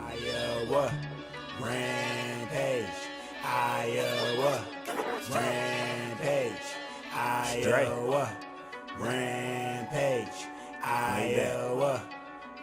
Iowa, Rampage, Iowa, Rampage, Iowa, Rampage, Iowa,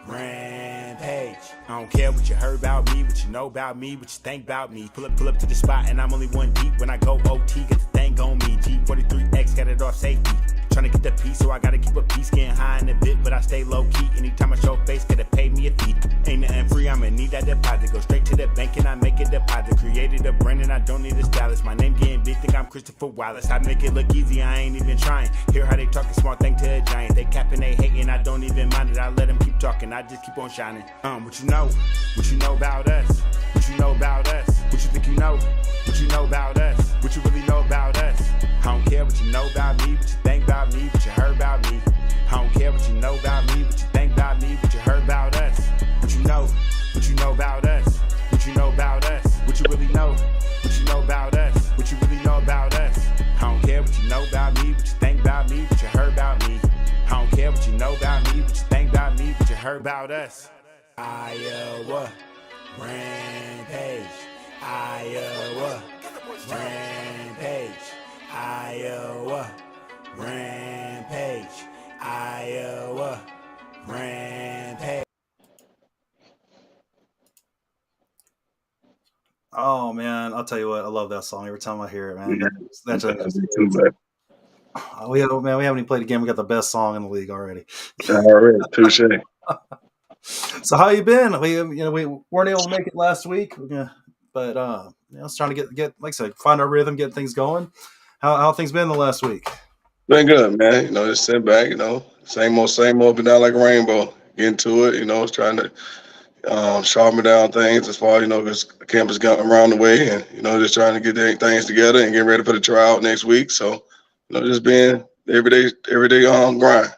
Rampage. I don't care what you heard about me, what you know about me, what you think about me. Pull up to the spot and I'm only one deep. When I go OT, get the thing on me. G43X got it off safety. Tryna get the piece, so I gotta keep a piece. Getting high in a bit, but I stay low key. Anytime I show face, gotta pay me a fee. Ain't nothing free, I'ma need that deposit. Go straight to the bank and I make a deposit. Created a brand and I don't need a stylist. My name getting big, think I'm Christopher Wallace. I make it look easy, I ain't even trying. Hear how they talking, small thing to a giant. They capping, they hating, I don't even mind it. I let them keep talking, I just keep on shining. What you know? What you know about us? What you know about us? What you think you know? What you know about us? What you really know about us? I don't care what you know about me, what you think about me, what you heard about me. I don't care what you know about me, what you think about me, what you heard about us. What you know about us. What you know about us. What you really know, what you know about us. What you really know about us. I don't care what you know about me, what you think about me, what you heard about me. I don't care what you know about me, what you think about me, what you heard about us. Iowa, Rampage, Iowa, Rampage, Iowa, Rampage, Iowa, Rampage. Oh man, I'll tell you what, I love that song. Every time I hear it, man, that's We haven't even played a game. We got the best song in the league already. All right, touche. So how you been? We weren't able to make it last week, but it's trying to get like I said, find our rhythm, get things going. How things been the last week? Been good, man. Just sit back. Same old, been down like a rainbow. Getting to it. Trying to sharpen down things as far because campus got around the way, and just trying to get things together and getting ready for the tryout next week. So, just being every day grind.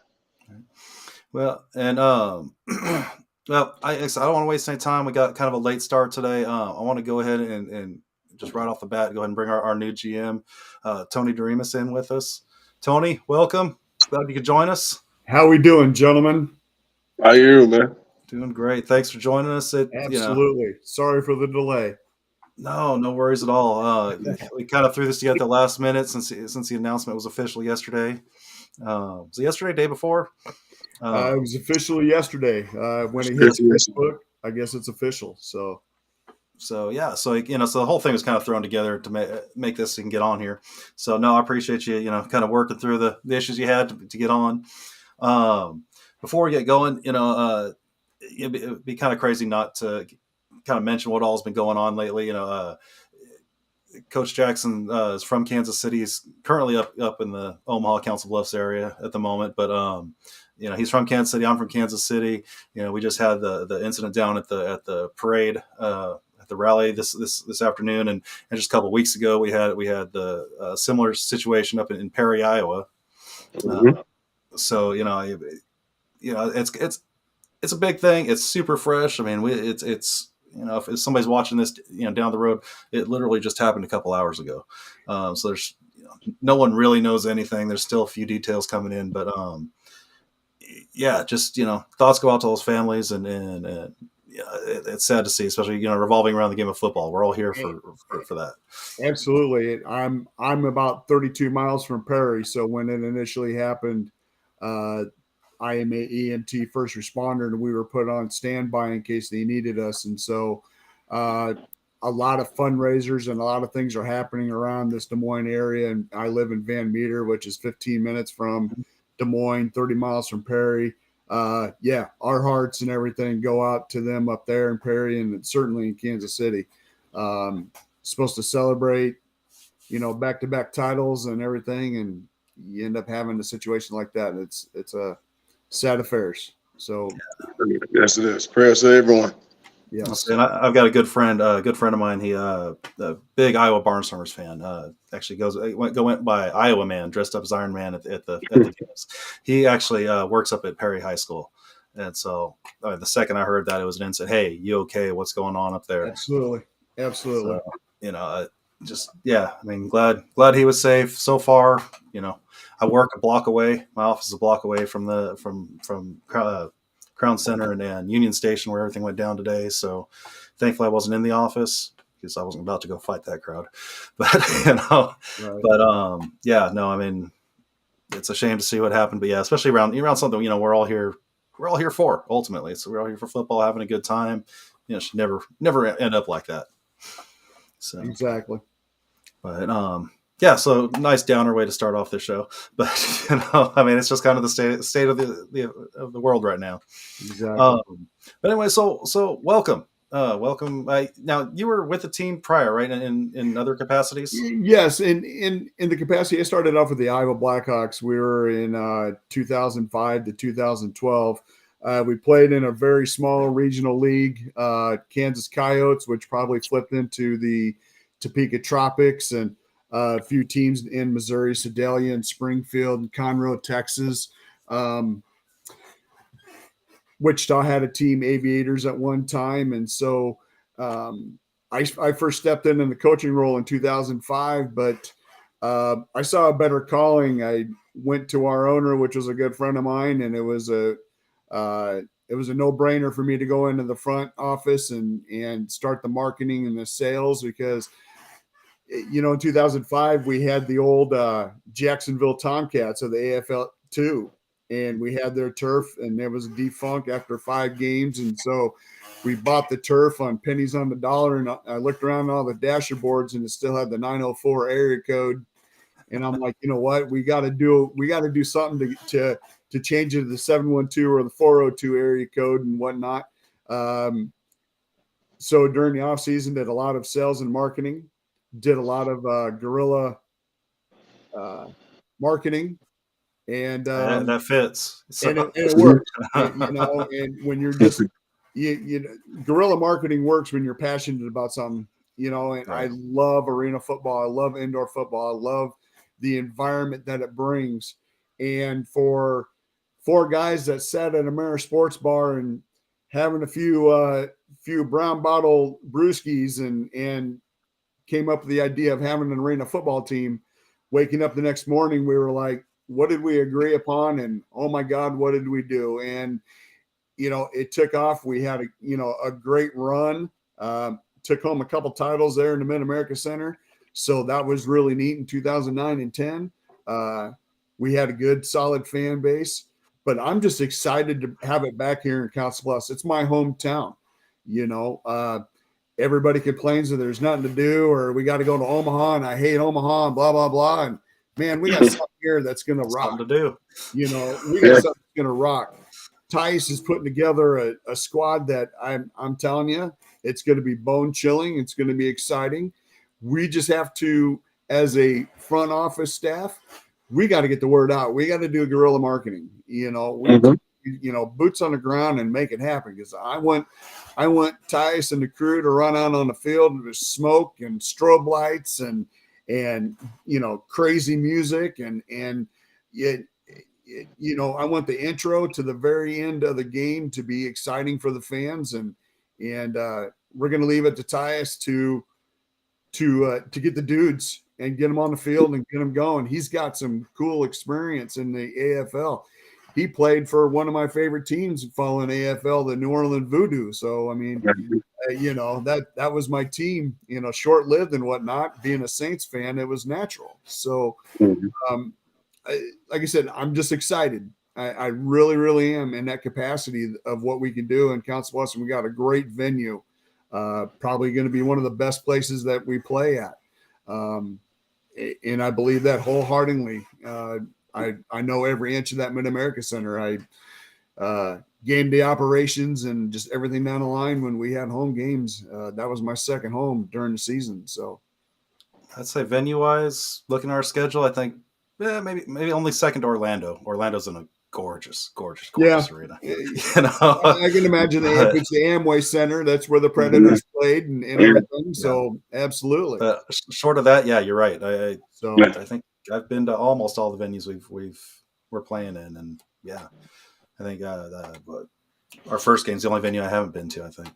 Well, and well, I don't want to waste any time. We got kind of a late start today. I want to go ahead and just right off the bat go ahead and bring our new GM, Tony Doremus, in with us. Tony, welcome. Glad you could join us. How we doing, gentlemen? How you, man? Doing great. Thanks for joining us. Absolutely. Sorry for the delay. No worries at all. We kind of threw this together at the last minute since the announcement was official yesterday. Was it yesterday, day before? It was official yesterday. When it hits Facebook, I guess it's official. So yeah. So the whole thing was kind of thrown together to make this and get on here. So no, I appreciate you. Kind of working through the issues you had to get on. Before we get going, it'd be kind of crazy not to kind of mention what all's been going on lately. Coach Jackson is from Kansas City. He's currently up in the Omaha Council Bluffs area at the moment, but he's from Kansas City. I'm from Kansas City. We just had the incident down at the parade at the rally this afternoon, and just a couple of weeks ago we had the similar situation up in Perry, Iowa. Mm-hmm. So it's a big thing. It's super fresh. I mean, it's if somebody's watching this, down the road, it literally just happened a couple hours ago. So there's, no one really knows anything. There's still a few details coming in, but just thoughts go out to those families, and it's sad to see, especially revolving around the game of football. We're all here for that. Absolutely. I'm about 32 miles from Perry, so when it initially happened, I am an EMT first responder, and we were put on standby in case they needed us. And so a lot of fundraisers and a lot of things are happening around this Des Moines area. And I live in Van Meter, which is 15 minutes from Des Moines, 30 miles from Perry. Our hearts and everything go out to them up there in Perry, and certainly in Kansas City. Supposed to celebrate, back-to-back titles and everything, and you end up having a situation like that. It's a sad affairs. So yes, it is. Prayers to everyone. Yes. And I've got a good friend of mine. He a big Iowa Barnstormers fan. Actually went by Iowa Man, dressed up as Iron Man at the games. He actually works up at Perry High School, and so the second I heard that, it was an instant. Hey, you okay? What's going on up there? Absolutely. So, glad he was safe so far. I work a block away. My office is a block away from Crown Center and Union Station, where everything went down today. So thankfully I wasn't in the office because I wasn't about to go fight that crowd. But I mean, it's a shame to see what happened. But yeah, especially around something we're all here for ultimately. So we're all here for football, having a good time. Should never end up like that. So exactly. But so nice downer way to start off this show. But I mean, it's just kind of the state of the world right now. Exactly. But anyway, so welcome. Now you were with the team prior, right? In other capacities. Yes, in the capacity, I started off with the Iowa Blackhawks. We were in 2005 to 2012. We played in a very small regional league, Kansas Coyotes, which probably flipped into the Topeka Tropics, and a few teams in Missouri, Sedalia and Springfield and Conroe, Texas. Wichita had a team, Aviators, at one time. And so I first stepped in the coaching role in 2005, but I saw a better calling. I went to our owner, which was a good friend of mine, and it was a no-brainer for me to go into the front office and start the marketing and the sales, because in 2005 we had the old Jacksonville Tomcats of the AFL2, and we had their turf, and it was defunct after 5 games. And so we bought the turf on pennies on the dollar, and I looked around all the dasher boards, and it still had the 904 area code. And I'm like, you know what? We got to do something to change it to the 712 or the 402 area code and whatnot. So during the off season, did a lot of sales and marketing, did a lot of guerrilla marketing, and that fits. So. and it works, and when you're just guerrilla marketing works when you're passionate about something, and Right. I love arena football. I love indoor football. I love the environment that it brings. And for four guys that sat at a Mara Sports Bar and having a few brown bottle brewskis and came up with the idea of having an arena football team, waking up the next morning, we were like, what did we agree upon? And oh my God, what did we do? And it took off. We had a great run. Took home a couple titles there in the Mid-America Center. So that was really neat in 2009 and 10. We had a good, solid fan base. But I'm just excited to have it back here in Council Bluffs. It's my hometown. Everybody complains that there's nothing to do, or we got to go to Omaha, and I hate Omaha, and blah, blah, blah. And man, we got something here that's going to rock. Something to do. We got something that's going to rock. Tyus is putting together a squad that I'm telling you, it's going to be bone chilling. It's going to be exciting. We just have to, as a front office staff, we got to get the word out. We got to do guerrilla marketing. Boots on the ground and make it happen. Because I want Tyus and the crew to run out on the field with smoke and strobe lights and crazy music and I want the intro to the very end of the game to be exciting for the fans, and we're going to leave it to Tyus to get the dudes and get them on the field and get them going. He's got some cool experience in the AFL. He played for one of my favorite teams following AFL, the New Orleans Voodoo. So I mean, that was my team. Short-lived and whatnot. Being a Saints fan, it was natural. So. Like I said, I'm just excited. I really, really am in that capacity of what we can do in Council Bluffs. We got a great venue, probably going to be one of the best places that we play at. And I believe that wholeheartedly. I know every inch of that Mid-America Center. I game day operations and just everything down the line when we had home games. That was my second home during the season. So I'd say venue-wise, looking at our schedule, I think maybe only second to Orlando. Orlando's in a gorgeous arena. I can imagine if it's the Amway Center, that's where the Predators played and everything. So absolutely. But short of that, yeah, you're right. I think I've been to almost all the venues we're playing in, and yeah, I think our first game's the only venue I haven't been to, I think.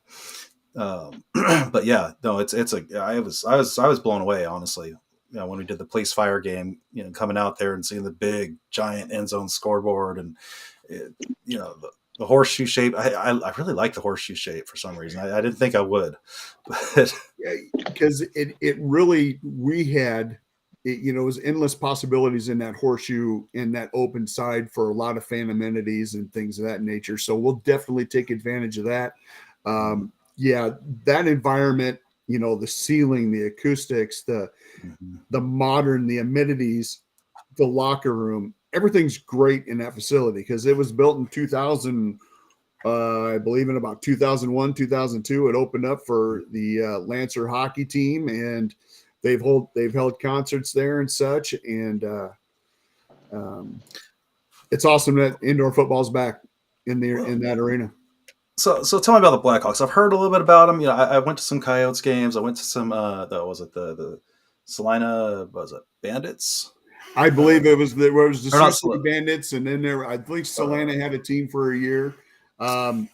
But yeah, no, I was blown away, honestly. When we did the police fire game, coming out there and seeing the big giant end zone scoreboard and the horseshoe shape. I really like the horseshoe shape for some reason. I didn't think I would, but because it really, we had, it was endless possibilities in that horseshoe, in that open side for a lot of fan amenities and things of that nature. So we'll definitely take advantage of that. That environment, the ceiling, the acoustics, the modern, the amenities, the locker room, everything's great in that facility because it was built in 2000, I believe in about 2001, 2002. It opened up for the Lancer hockey team, and they've held concerts there and such. And it's awesome that indoor football's back in that arena. So tell me about the Blackhawks. I've heard a little bit about them. I went to some Coyotes games. I went to some the Salina, Bandits? I believe there was the Sioux City Bandits, and then I think Salina had a team for a year.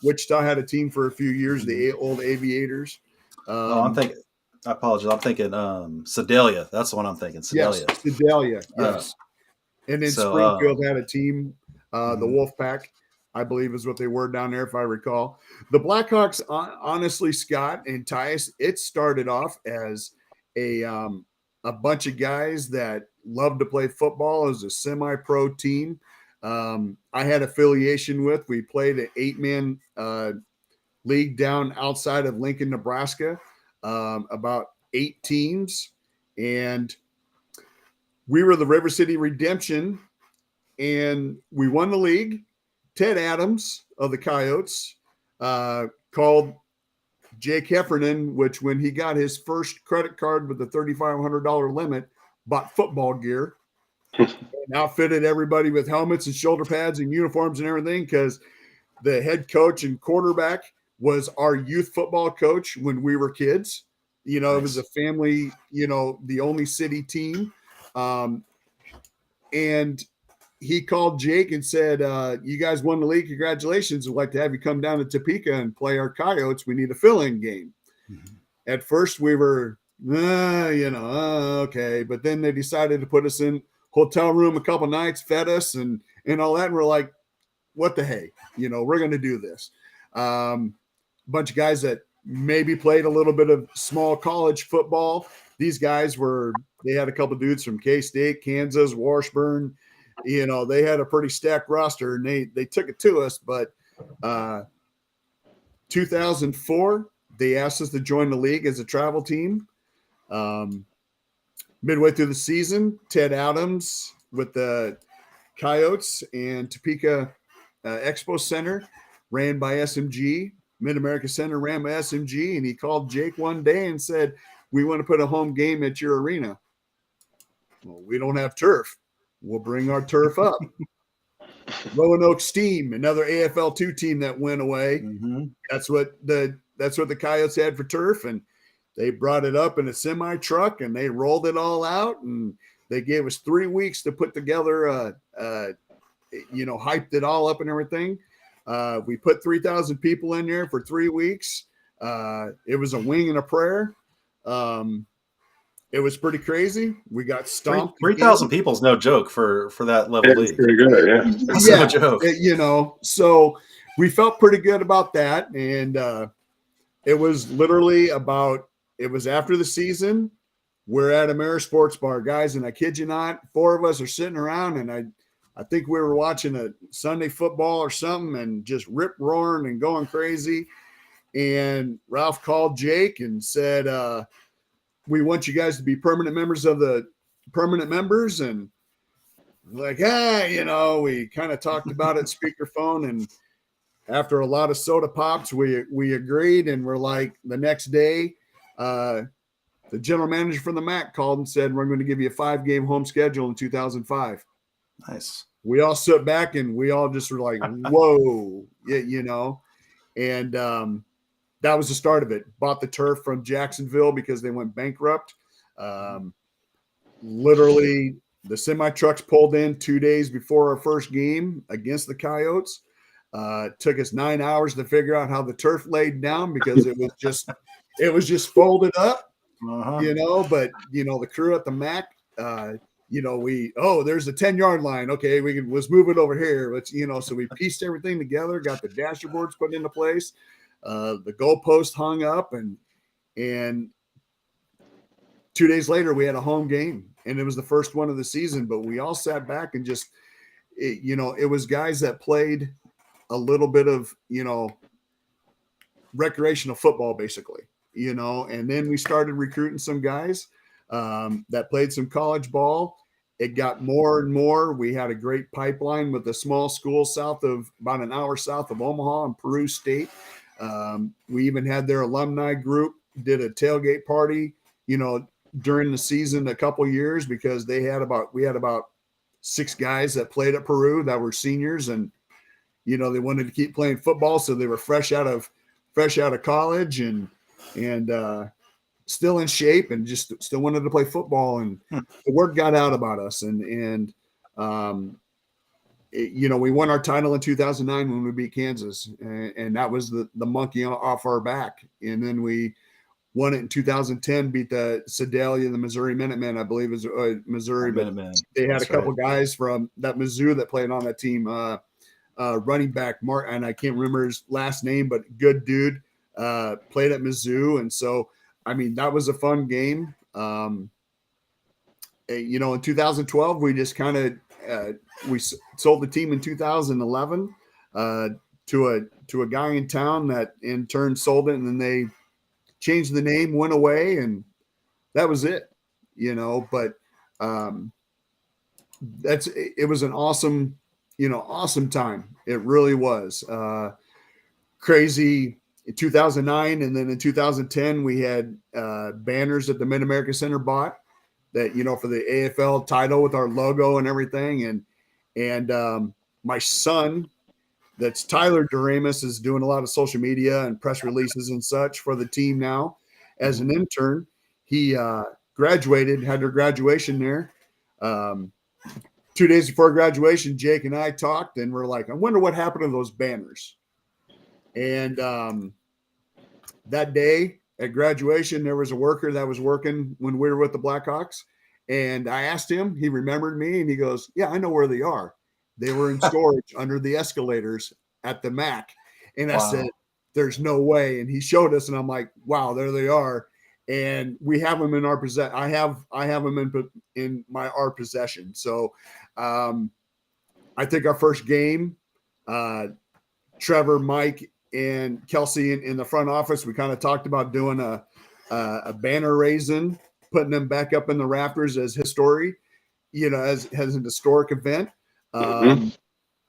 Wichita had a team for a few years, the old Aviators. I'm thinking, I apologize. I'm thinking Sedalia. That's the one I'm thinking. Sedalia. Yes, Sedalia, yes. And then Springfield had a team, the Wolfpack, I believe is what they were down there, if I recall. The Blackhawks, honestly, Scott and Tyus, it started off as a bunch of guys that loved to play football as a semi-pro team. I had affiliation with. We played an 8-man league down outside of Lincoln, Nebraska, about 8 teams. And we were the River City Redemption, and we won the league. Ted Adams of the Coyotes called Jake Heffernan, which when he got his first credit card with the $3,500 limit, bought football gear and outfitted everybody with helmets and shoulder pads and uniforms and everything, because the head coach and quarterback was our youth football coach when we were kids. You know, It was a family, the only city team. And he called Jake and said, you guys won the league. Congratulations. We'd like to have you come down to Topeka and play our Coyotes. We need a fill-in game. Mm-hmm. At first we were, okay. But then they decided to put us in hotel room a couple nights, fed us and all that. And we're like, what the hey, we're going to do this. Bunch of guys that maybe played a little bit of small college football. These guys they had a couple dudes from K-State, Kansas, Washburn. They had a pretty stacked roster, and they took it to us. But 2004, they asked us to join the league as a travel team. Midway through the season, Ted Adams with the Coyotes and Topeka Expo Center ran by SMG. Mid-America Center ran by SMG, and he called Jake one day and said, we want to put a home game at your arena. Well, we don't have turf. We'll bring our turf up. Roanoke Steam, another AFL2 team that went away. Mm-hmm. That's what the Coyotes had for turf, and they brought it up in a semi truck and they rolled it all out, and they gave us 3 weeks to put together hyped it all up and everything. We put 3,000 people in there for 3 weeks. It was a wing and a prayer. It was pretty crazy. We got stomped. 3,000 people is no joke for that level league. Pretty good, yeah. That's no joke. So we felt pretty good about that. And it was literally it was after the season. We're at a Mirror Sports Bar, guys, and I kid you not, 4 of us are sitting around, and I think we were watching a Sunday football or something and just rip roaring and going crazy. And Ralph called Jake and said, we want you guys to be permanent members of the permanent members. And like, we kind of talked about it speakerphone. And after a lot of soda pops, we agreed. And we're like, the next day, the general manager from the MAC called and said, we're going to give you a 5-game home schedule in 2005. Nice. We all stood back and we all just were like, whoa, and that was the start of it. Bought the turf from Jacksonville because they went bankrupt. Literally, the semi-trucks pulled in 2 days before our first game against the Coyotes. Took us 9 hours to figure out how the turf laid down because it was just folded up, but the crew at the MAC, there's a 10-yard line. Okay, let's move it over here. So we pieced everything together, got the dashboards put into place. The goalpost hung up, and 2 days later we had a home game, and it was the first one of the season. But we all sat back and it was guys that played a little bit of recreational football basically, and then we started recruiting some guys that played some college ball. It got more and more. We had a great pipeline with a small school about an hour south of Omaha in Peru State. We even had their alumni group did a tailgate party, during the season a couple years because we had about 6 guys that played at Peru that were seniors, and they wanted to keep playing football, so they were fresh out of college and still in shape and just still wanted to play football. And the word got out about us, and we won our title in 2009 when we beat Kansas, and that was the monkey off our back. And then we won it in 2010, beat the Sedalia, the Missouri Minutemen, I believe is Missouri, but they had a couple guys from that Mizzou that played on that team. Running back Mark, and I can't remember his last name, but good dude, played at Mizzou. And so, that was a fun game. In 2012, we just kind of, we sold the team in 2011 to a guy in town that in turn sold it, and then they changed the name, went away, and that was it. But it was an awesome, awesome time. It really was crazy. In 2009, and then in 2010, we had banners that the Mid America Center bought that, for the AFL title with our logo and everything. And my son, that's Tyler Doremus, is doing a lot of social media and press releases and such for the team now as an intern. He graduated, had their graduation there. 2 days before graduation, Jake and I talked, and we're like, I wonder what happened to those banners. And that day at graduation, there was a worker that was working when we were with the Blackhawks. And I asked him, he remembered me, and he goes, yeah, I know where they are. They were in storage under the escalators at the MAC. And I said, there's no way. And he showed us, and I'm like, wow, there they are. And we have them in our possession. I have them in our possession. So I think our first game, Trevor, Mike, and Kelsey in the front office, we kind of talked about doing a banner raising, putting them back up in the rafters as history, as an historic event.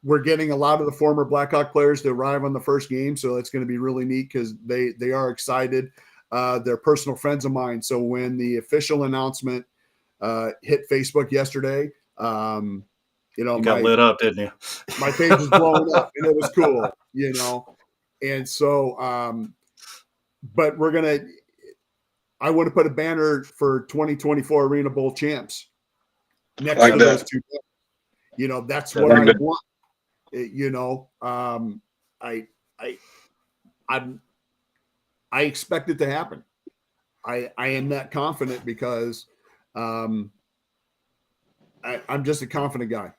We're getting a lot of the former Blackhawk players to arrive on the first game, so it's going to be really neat because they are excited. They're personal friends of mine. So when the official announcement hit Facebook yesterday, you got lit up, didn't you? My page was blowing up, and it was cool, And so, but I want to put a banner for 2024 Arena Bowl champs next to those two. That's what I want. I expect it to happen. I am that confident because I'm just a confident guy.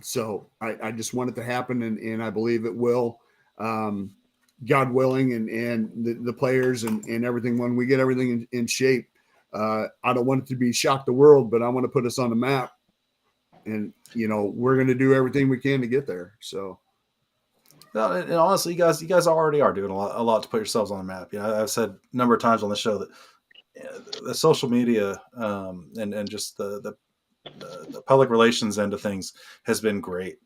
So I just want it to happen, and I believe it will. God willing, and the players and everything, when we get everything in shape, I don't want it to be shock the world, but I want to put us on the map, and we're going to do everything we can to get there. So, and honestly, you guys already are doing a lot to put yourselves on the map. I've said a number of times on the show that the social media and just the public relations end of things has been great.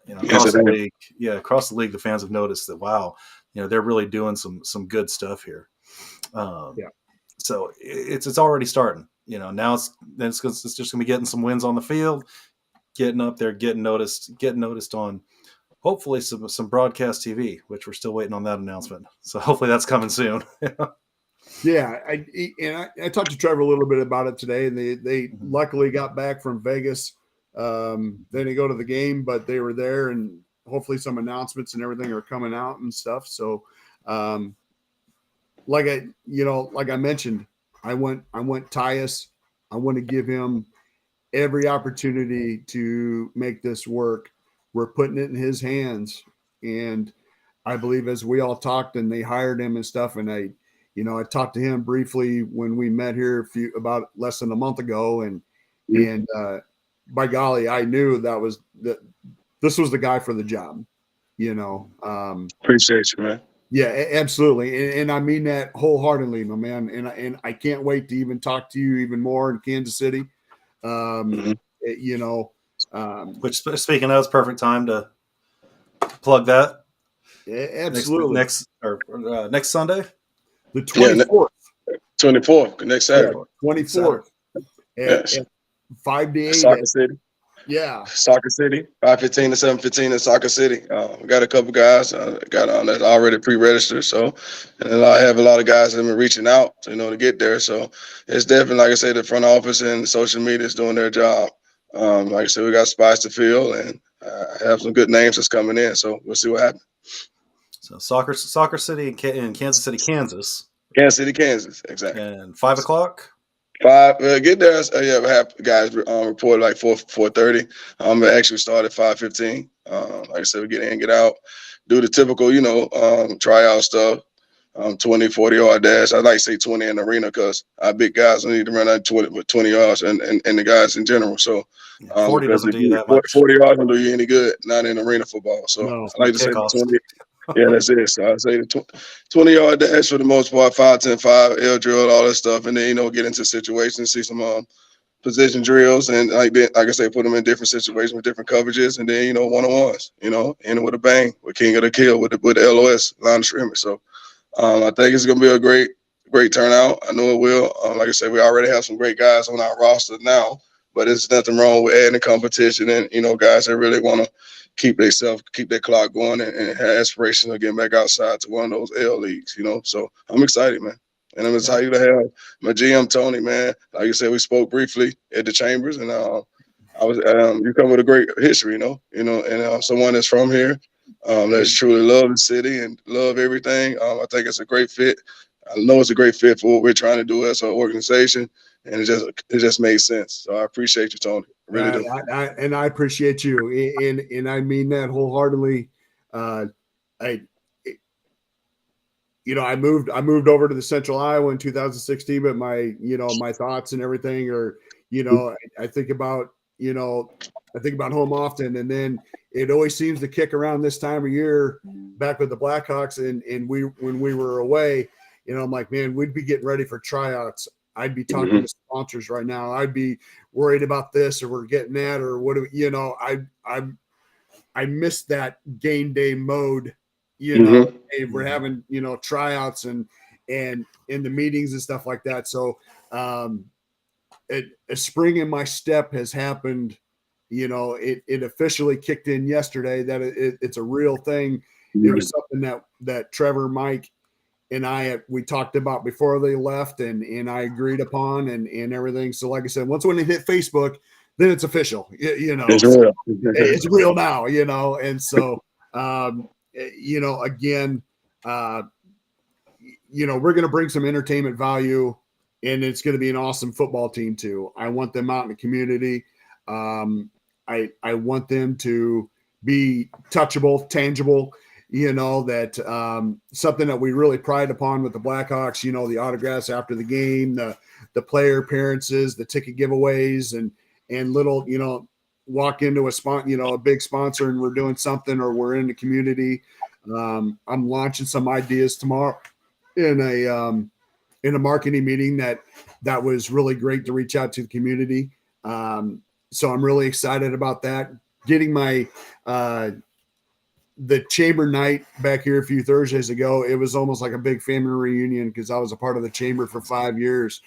Across the league, the fans have noticed that, wow, they're really doing some good stuff here. So it's already starting. Now it's just going to be getting some wins on the field, getting up there, getting noticed on hopefully some broadcast TV, which we're still waiting on that announcement. So hopefully that's coming soon. Yeah, I talked to Trevor a little bit about it today, and they luckily got back from Vegas. They didn't go to the game, but they were there, and hopefully some announcements and everything are coming out and stuff. So, like I mentioned, I want Tyus. I want to give him every opportunity to make this work. We're putting it in his hands, and I believe as we all talked and they hired him and stuff, and I talked to him briefly when we met here about less than a month ago, and by golly, I knew this was the guy for the job. Appreciate you, man. Yeah, absolutely, and I mean that wholeheartedly, my man. And I can't wait to even talk to you even more in Kansas City. Which, speaking of, it's perfect time to plug that. Yeah, absolutely. Next Sunday, the 24th. 24th, next Saturday. 24th. Yes. At 5 to 8. Soccer City. Yeah. Soccer City, 5:15 to 7:15 in Soccer City. We got a couple guys got on that's already pre-registered. So, and I have a lot of guys that have been reaching out, to get there. So it's definitely, like I said, the front office and social media is doing their job. Like I said, we got spots to fill, and I have some good names that's coming in. So we'll see what happens. So Soccer City in Kansas City, Kansas. Kansas City, Kansas, exactly. And 5:00. 5 get there. Have guys report like 4:30. Actually start at 5:15. Like I said, we get in, get out, do the typical, tryout stuff. 20, 40 yard dash. I like to say 20 in the arena because our big guys need to run out 20 yards and the guys in general. So 40 doesn't do you that much. 40 yards don't do you any good, not in arena football. So no, I like to say 20. Yeah, that's it. So I say the 20 yard dash for the most part, 5, 10, 5, air drill, all that stuff, and then get into situations, see some position drills and like I say, put them in different situations with different coverages, and then one-on-ones, ending with a bang with King of the Kill with the LOS line of scrimmage. So I think it's gonna be a great turnout. I know it will. Like I said, we already have some great guys on our roster now, but there's nothing wrong with adding competition and guys that really want to keep their clock going and have aspirations of getting back outside to one of those L leagues. So I'm excited, man. And I'm excited to have my GM Tony, man. Like you said, we spoke briefly at the Chambers, and you come with a great history, and someone that's from here, that's truly love the city and love everything. I think it's a great fit. I know it's a great fit for what we're trying to do as an organization, and it just made sense. So I appreciate you, Tony. I really do. I appreciate you, and I mean that wholeheartedly. I moved over to the Central Iowa in 2016, but my thoughts and everything are, I think about home often, and then it always seems to kick around this time of year back with the Blackhawks, and when we were away, I'm like, man, we'd be getting ready for tryouts. I'd be talking to sponsors right now. I'd be worried about this, or we're getting that, or what I missed that game day mode. Hey, we're having tryouts and in the meetings and stuff like that. So a spring in my step has happened. It officially kicked in yesterday that it's a real thing. It was something that Trevor, Mike, and we talked about before they left, and I agreed upon and everything. So like I said, once when it hit Facebook, then it's official. It's real. It's real now. And so again, we're going to bring some entertainment value, and it's going to be an awesome football team too. I want them out in the community. I want them to be touchable, tangible, that something that we really pride upon with the Blackhawks, the autographs after the game, the player appearances, the ticket giveaways, and little, walk into a big sponsor and we're doing something, or we're in the community. I'm launching some ideas tomorrow in a marketing meeting that was really great to reach out to the community. So I'm really excited about that. Getting my the chamber night back here a few Thursdays ago, it was almost like a big family reunion because I was a part of the chamber for 5 years.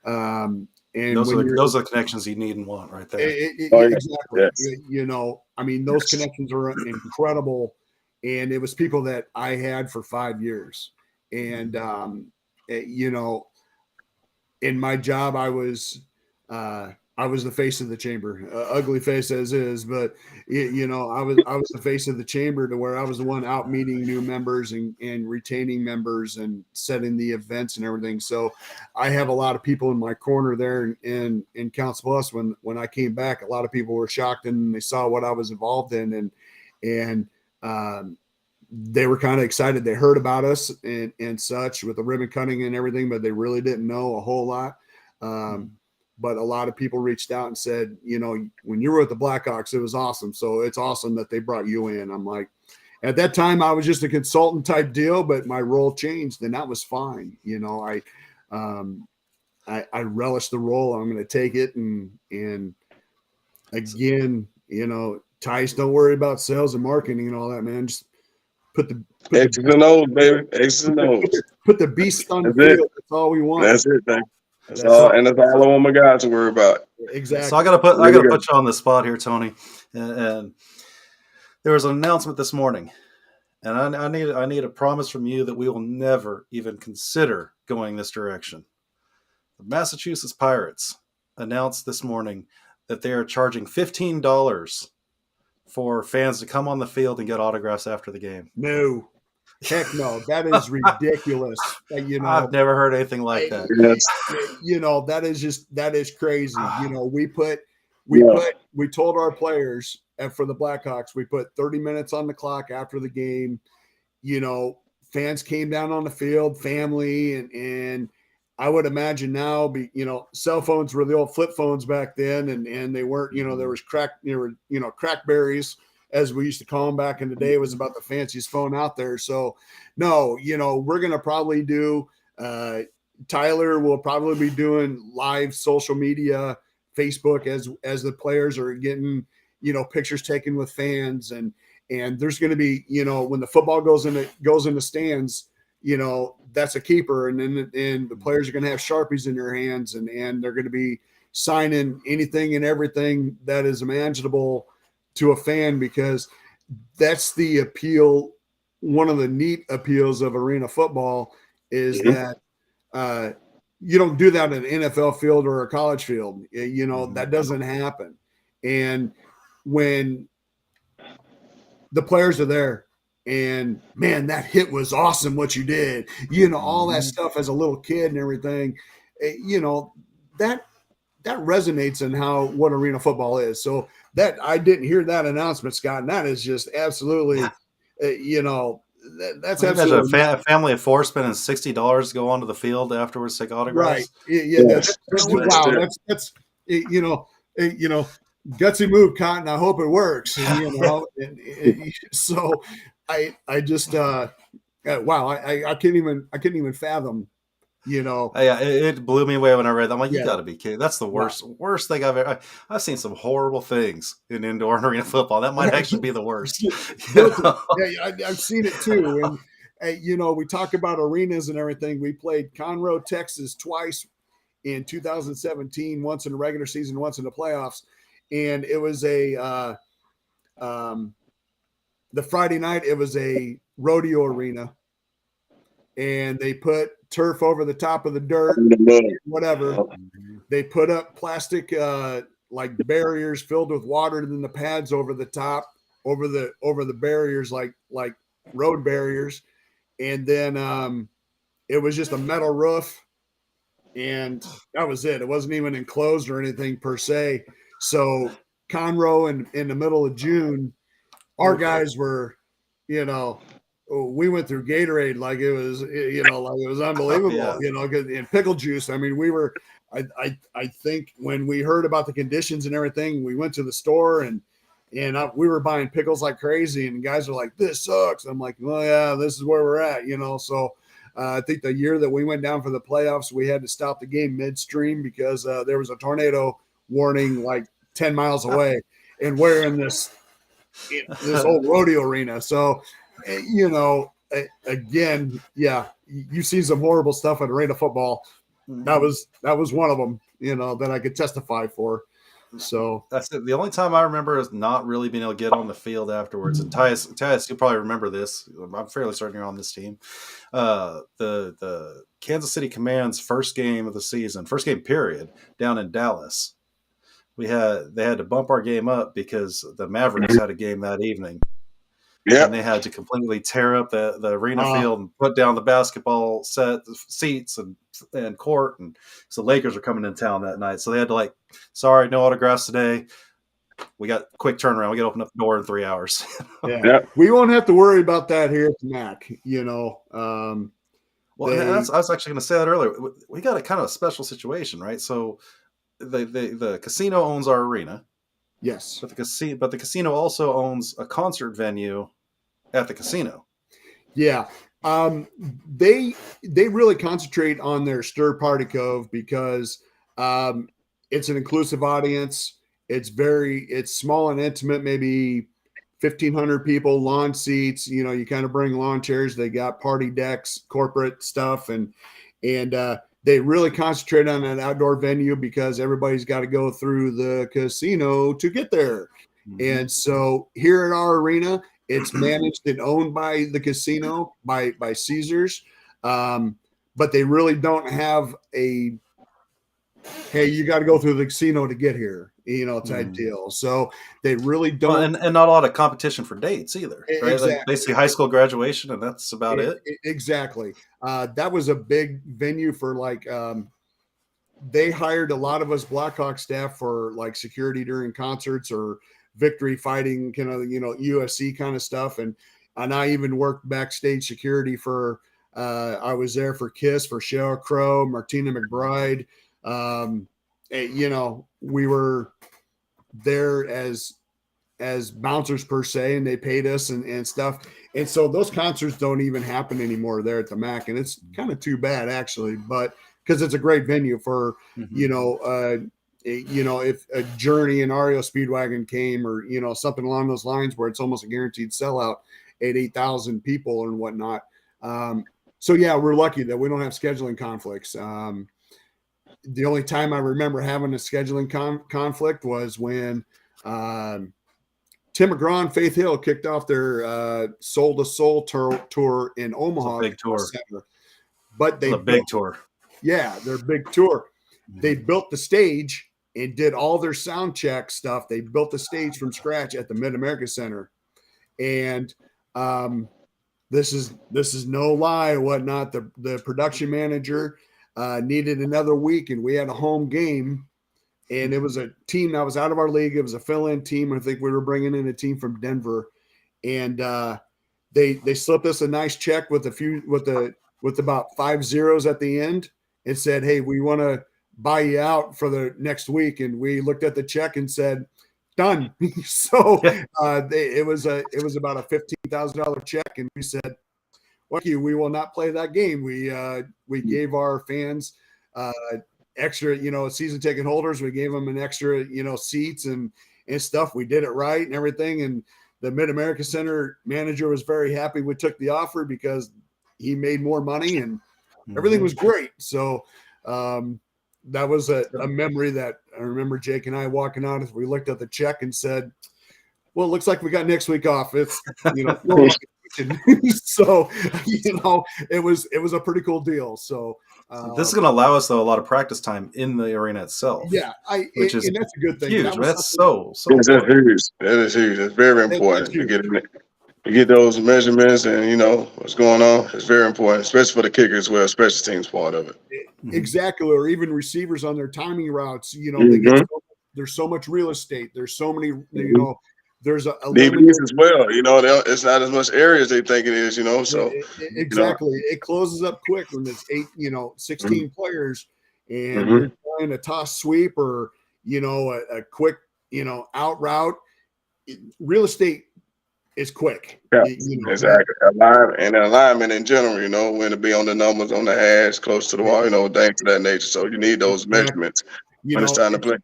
And those are the connections you need and want right there. Exactly. Yes. I mean, those connections are incredible. And it was people that I had for 5 years. And, in my job, I was the face of the chamber, ugly face as is, but I was the face of the chamber, to where I was the one out meeting new members and retaining members and setting the events and everything. So I have a lot of people in my corner there in Council Bluffs. When I came back, a lot of people were shocked, and they saw what I was involved in, and they were kind of excited. They heard about us and such with the ribbon cutting and everything, but they really didn't know a whole lot. But a lot of people reached out and said, when you were with the Blackhawks, it was awesome. So it's awesome that they brought you in. I'm like, at that time I was just a consultant type deal, but my role changed, and that was fine. I relish the role. I'm going to take it. And again, Tyus, don't worry about sales and marketing and all that, man. Just put the X's and O's, baby. X's and O's. Put the beast on the field. That's all we want. That's it, baby. That's all I want my guys to worry about. Exactly. So I gotta put you on the spot here, Tony. And there was an announcement this morning, and I need a promise from you that we will never even consider going this direction. The Massachusetts Pirates announced this morning that they are charging $15 for fans to come on the field and get autographs after the game. No. Heck no, that is ridiculous. I've never heard anything like that. Yes. That is crazy. We told our players, and for the Blackhawks, we put 30 minutes on the clock after the game. Fans came down on the field, family, and I would imagine now, cell phones were the old flip phones back then, and they weren't, there was crackberries, as we used to call them back in the day. It was about the fanciest phone out there. So no, we're going to probably do, Tyler will probably be doing live social media Facebook as the players are getting, pictures taken with fans, and there's going to be, when the football goes into stands, that's a keeper, and then the players are going to have Sharpies in their hands, and they're going to be signing anything and everything that is imaginable to a fan, because that's the appeal. One of the neat appeals of arena football is that you don't do that in an NFL field or a college field. That doesn't happen. And when the players are there and, man, that hit was awesome what you did, all that stuff as a little kid and everything, that resonates in what arena football is. So that I didn't hear that announcement, Scott, and that is just absolutely, that's absolutely a family of four spending $60 to go onto the field afterwards to take autographs. Right. Yeah. Wow. That's gutsy move, Cotton. I hope it works. So I just wow. I couldn't even fathom. Yeah, it blew me away when I read that. I'm like, you Yeah. got to be kidding! That's the worst thing I've ever. I've seen some horrible things in indoor and arena football. That might actually be the worst. Yeah, I've seen it too. And we talk about arenas and everything. We played Conroe, Texas, twice in 2017. Once in the regular season, once in the playoffs. And it was the Friday night. It was a rodeo arena, and they put turf over the top of the dirt, whatever. They put up plastic like barriers filled with water, and then the pads over the top, over the barriers, like road barriers. And then it was just a metal roof, and that was it. It wasn't even enclosed or anything per se. So Conroe in the middle of June, our guys were, we went through Gatorade like it was, like it was unbelievable, and pickle juice. I mean, we were, I think when we heard about the conditions and everything, we went to the store and we were buying pickles like crazy, and guys are like, "This sucks." I'm like, "Well, yeah, this is where we're at," So I think the year that we went down for the playoffs, we had to stop the game midstream because there was a tornado warning like 10 miles away, and we're in this old rodeo arena. So, again, yeah, you've seen some horrible stuff at arena football. That was one of them, that I could testify for. So that's it. The only time I remember is not really being able to get on the field afterwards. And Tyus, you'll probably remember this. I'm fairly certain you're on this team. The Kansas City Command's first game of the season, first game period, down in Dallas. They had to bump our game up because the Mavericks had a game that evening. Yeah, and they had to completely tear up the arena field and put down the basketball seats and court, and so Lakers are coming in town that night. So they had to sorry, no autographs today. We got quick turnaround. We got to open up the door in 3 hours. Yeah, we won't have to worry about that here at the MAC. Well, I was actually going to say that earlier. We got a kind of a special situation, right? So the casino owns our arena. Yes, but the casino also owns a concert venue at the casino. Yeah. They really concentrate on their Stir Party Cove because it's an inclusive audience. It's small and intimate, maybe 1,500 people, lawn seats. You kind of bring lawn chairs. They got party decks, corporate stuff, and they really concentrate on an outdoor venue because everybody's got to go through the casino to get there. Mm-hmm. And so here at our arena, it's managed and owned by the casino, by Caesars. But they really don't have hey, you got to go through the casino to get here, type deal. So they really don't. And not a lot of competition for dates either, right? Exactly. Basically high school graduation, and that's about it. Exactly. That was a big venue for they hired a lot of us Blackhawk staff for security during concerts or victory fighting, UFC kind of stuff. And I even worked backstage security for, I was there for Kiss, for Sheryl Crow, Martina McBride. We were there as bouncers per se, and they paid us and stuff. And so those concerts don't even happen anymore there at the MAC. And it's kind of too bad actually, but because it's a great venue for, if a Journey and Ario Speedwagon came, or something along those lines, where it's almost a guaranteed sellout at 8,000 people and whatnot. So yeah, we're lucky that we don't have scheduling conflicts. The only time I remember having a scheduling conflict was when Tim McGraw and Faith Hill kicked off their Soul to Soul tour in Omaha. Big tour. Center. But they a big tour. Yeah, their big tour. They built the stage and did all their sound check stuff. They built the stage from scratch at the Mid-America Center. And this is no lie or whatnot. The production manager needed another week, and we had a home game. And it was a team that was out of our league. It was a fill-in team. I think we were bringing in a team from Denver, and they slipped us a nice check with about 5 zeros at the end, and said, "Hey, we want to buy you out for the next week." And we looked at the check and said, "Done." So it was about a $15,000 check, and we said, "Fuck you, we will not play that game." We gave our fans extra, season ticket holders. We gave them an extra, seats and stuff. We did it right and everything. And the Mid-America Center manager was very happy we took the offer, because he made more money and everything was great. So that was a memory that I remember Jake and I walking out as we looked at the check and said, "Well, it looks like we got next week off." It's, so, it was a pretty cool deal. So this is going to allow us, though, a lot of practice time in the arena itself. Yeah, and that's a good thing. Huge. That's so that's huge. That is huge. It's very important to get those measurements and what's going on. It's very important, especially for the kickers as well, special teams part of it. Exactly, or even receivers on their timing routes. There's so much real estate. There's so many. There's a DBs as well. It's not as much area as they think it is. So exactly, it closes up quick when it's 16 players, and you're playing a toss sweep or a quick out route. Real estate is quick. Yeah, exactly. Alignment in general. When to be on the numbers, on the hash, close to the wall. Things of that nature. So you need those measurements when it's time to play.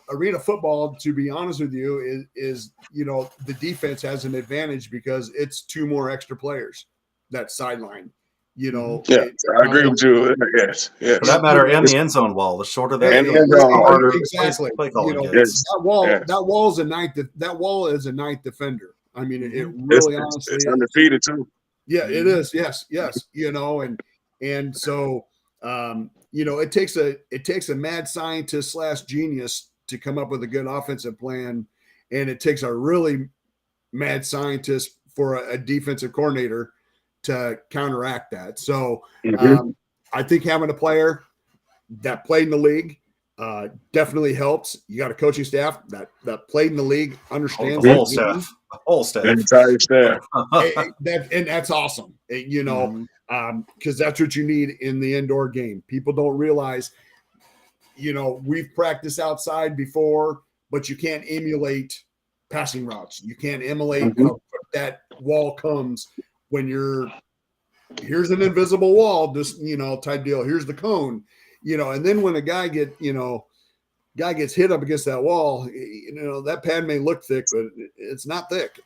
Arena football, to be honest with you, is the defense has an advantage because it's 2 more extra players that sideline. Yeah, I agree with you. Yes. For that matter, and the end zone wall. The shorter that harder. Exactly. That wall is a ninth defender. I mean, it really honestly it's undefeated too. Yeah, it is. Yes. And so it takes a mad scientist / genius to come up with a good offensive plan, and it takes a really mad scientist for a defensive coordinator to counteract that. So I think having a player that played in the league definitely helps. You got a coaching staff that played in the league, understands the whole staff, entire staff, and that's awesome. Because that's what you need in the indoor game. People don't realize, we've practiced outside before, but you can't emulate passing routes. You can't emulate how that wall comes when here's an invisible wall, just, type deal. Here's the cone, and then when a guy gets hit up against that wall, that pad may look thick, but it's not thick,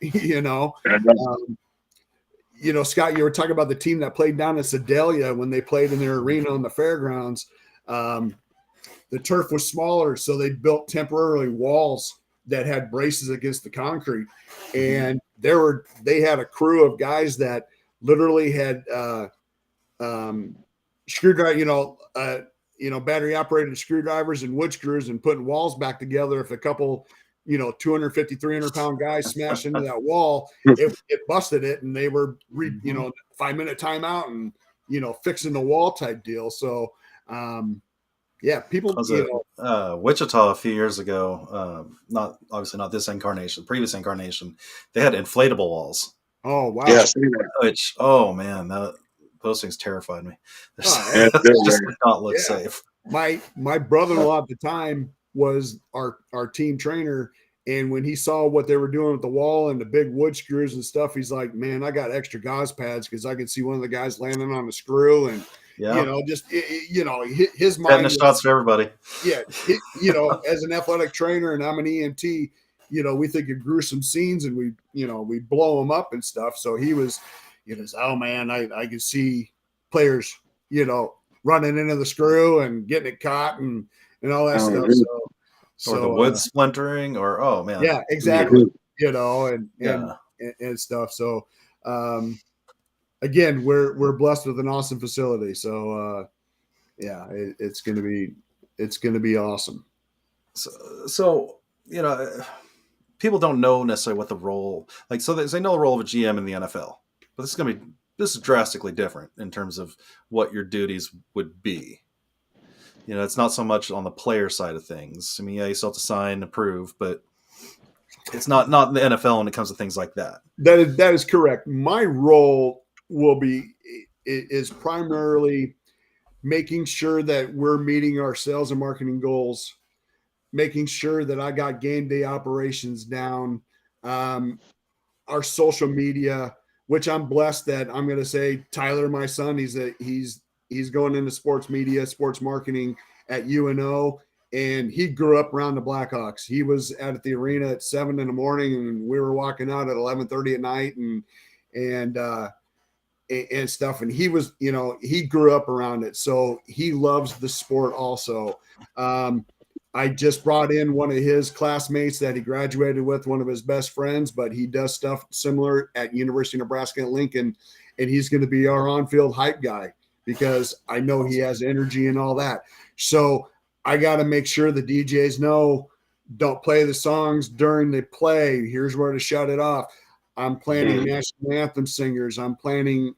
Scott, you were talking about the team that played down in Sedalia when they played in their arena on the fairgrounds. The turf was smaller, so they built temporarily walls that had braces against the concrete. And they had a crew of guys that literally had screwdriver, battery operated screwdrivers and wood screws and putting walls back together. If a couple 250, 300 pound guys smashed into that wall, it busted it, and they were 5-minute timeout and fixing the wall type deal. So people Wichita a few years ago, not this incarnation, previous incarnation, they had inflatable walls. Oh wow. Yeah, which those things terrified me. Just did not look safe. My brother-in-law at the time was our team trainer, and when he saw what they were doing with the wall and the big wood screws and stuff, he's like, "Man, I got extra gauze pads because I could see one of the guys landing on a screw." And Yeah. just his mind Tetanus was, shots for everybody. yeah, as an athletic trainer and I'm an EMT, we think of gruesome scenes and we blow them up and stuff. So he was, oh man, I could see players, running into the screw and getting it caught and all that stuff. Or the wood splintering, or oh man, yeah, exactly. Yeah. And stuff. So, again, we're blessed with an awesome facility. So, yeah, it's going to be awesome. So people don't know necessarily what the role, like, so they know the role of a GM in the NFL, but this is drastically different in terms of what your duties would be. It's not so much on the player side of things. I mean, yeah, you still have to sign, approve, but it's not in the NFL when it comes to things like that. That is correct. My role is primarily making sure that we're meeting our sales and marketing goals, making sure that I got game day operations down, our social media, which I'm blessed that I'm going to say Tyler, my son, he's going into sports media, sports marketing at UNO, and he grew up around the Blackhawks. He was at the arena at 7 a.m, and we were walking out at 11:30 at night, and stuff. And he was, he grew up around it, so he loves the sport also. I just brought in one of his classmates that he graduated with, one of his best friends, but he does stuff similar at University of Nebraska at Lincoln, and he's going to be our on-field hype guy because I know he has energy and all that. So I got to make sure the DJs know, don't play the songs during the play. Here's where to shut it off. I'm planning national anthem singers. I'm planning,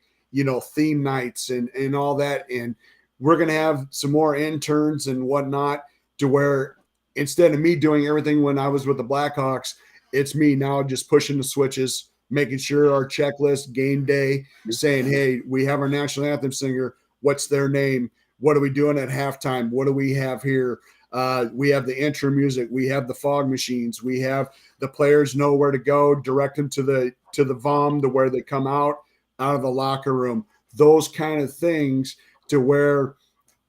theme nights and all that. And we're going to have some more interns and whatnot, to where instead of me doing everything when I was with the Blackhawks, it's me now just pushing the switches, making sure our checklist, game day, saying, hey, we have our national anthem singer. What's their name? What are we doing at halftime? What do we have here? We have the intro music. We have the fog machines. We have the players know where to go, direct them to the VOM, to where they come out of the locker room. Those kind of things, to where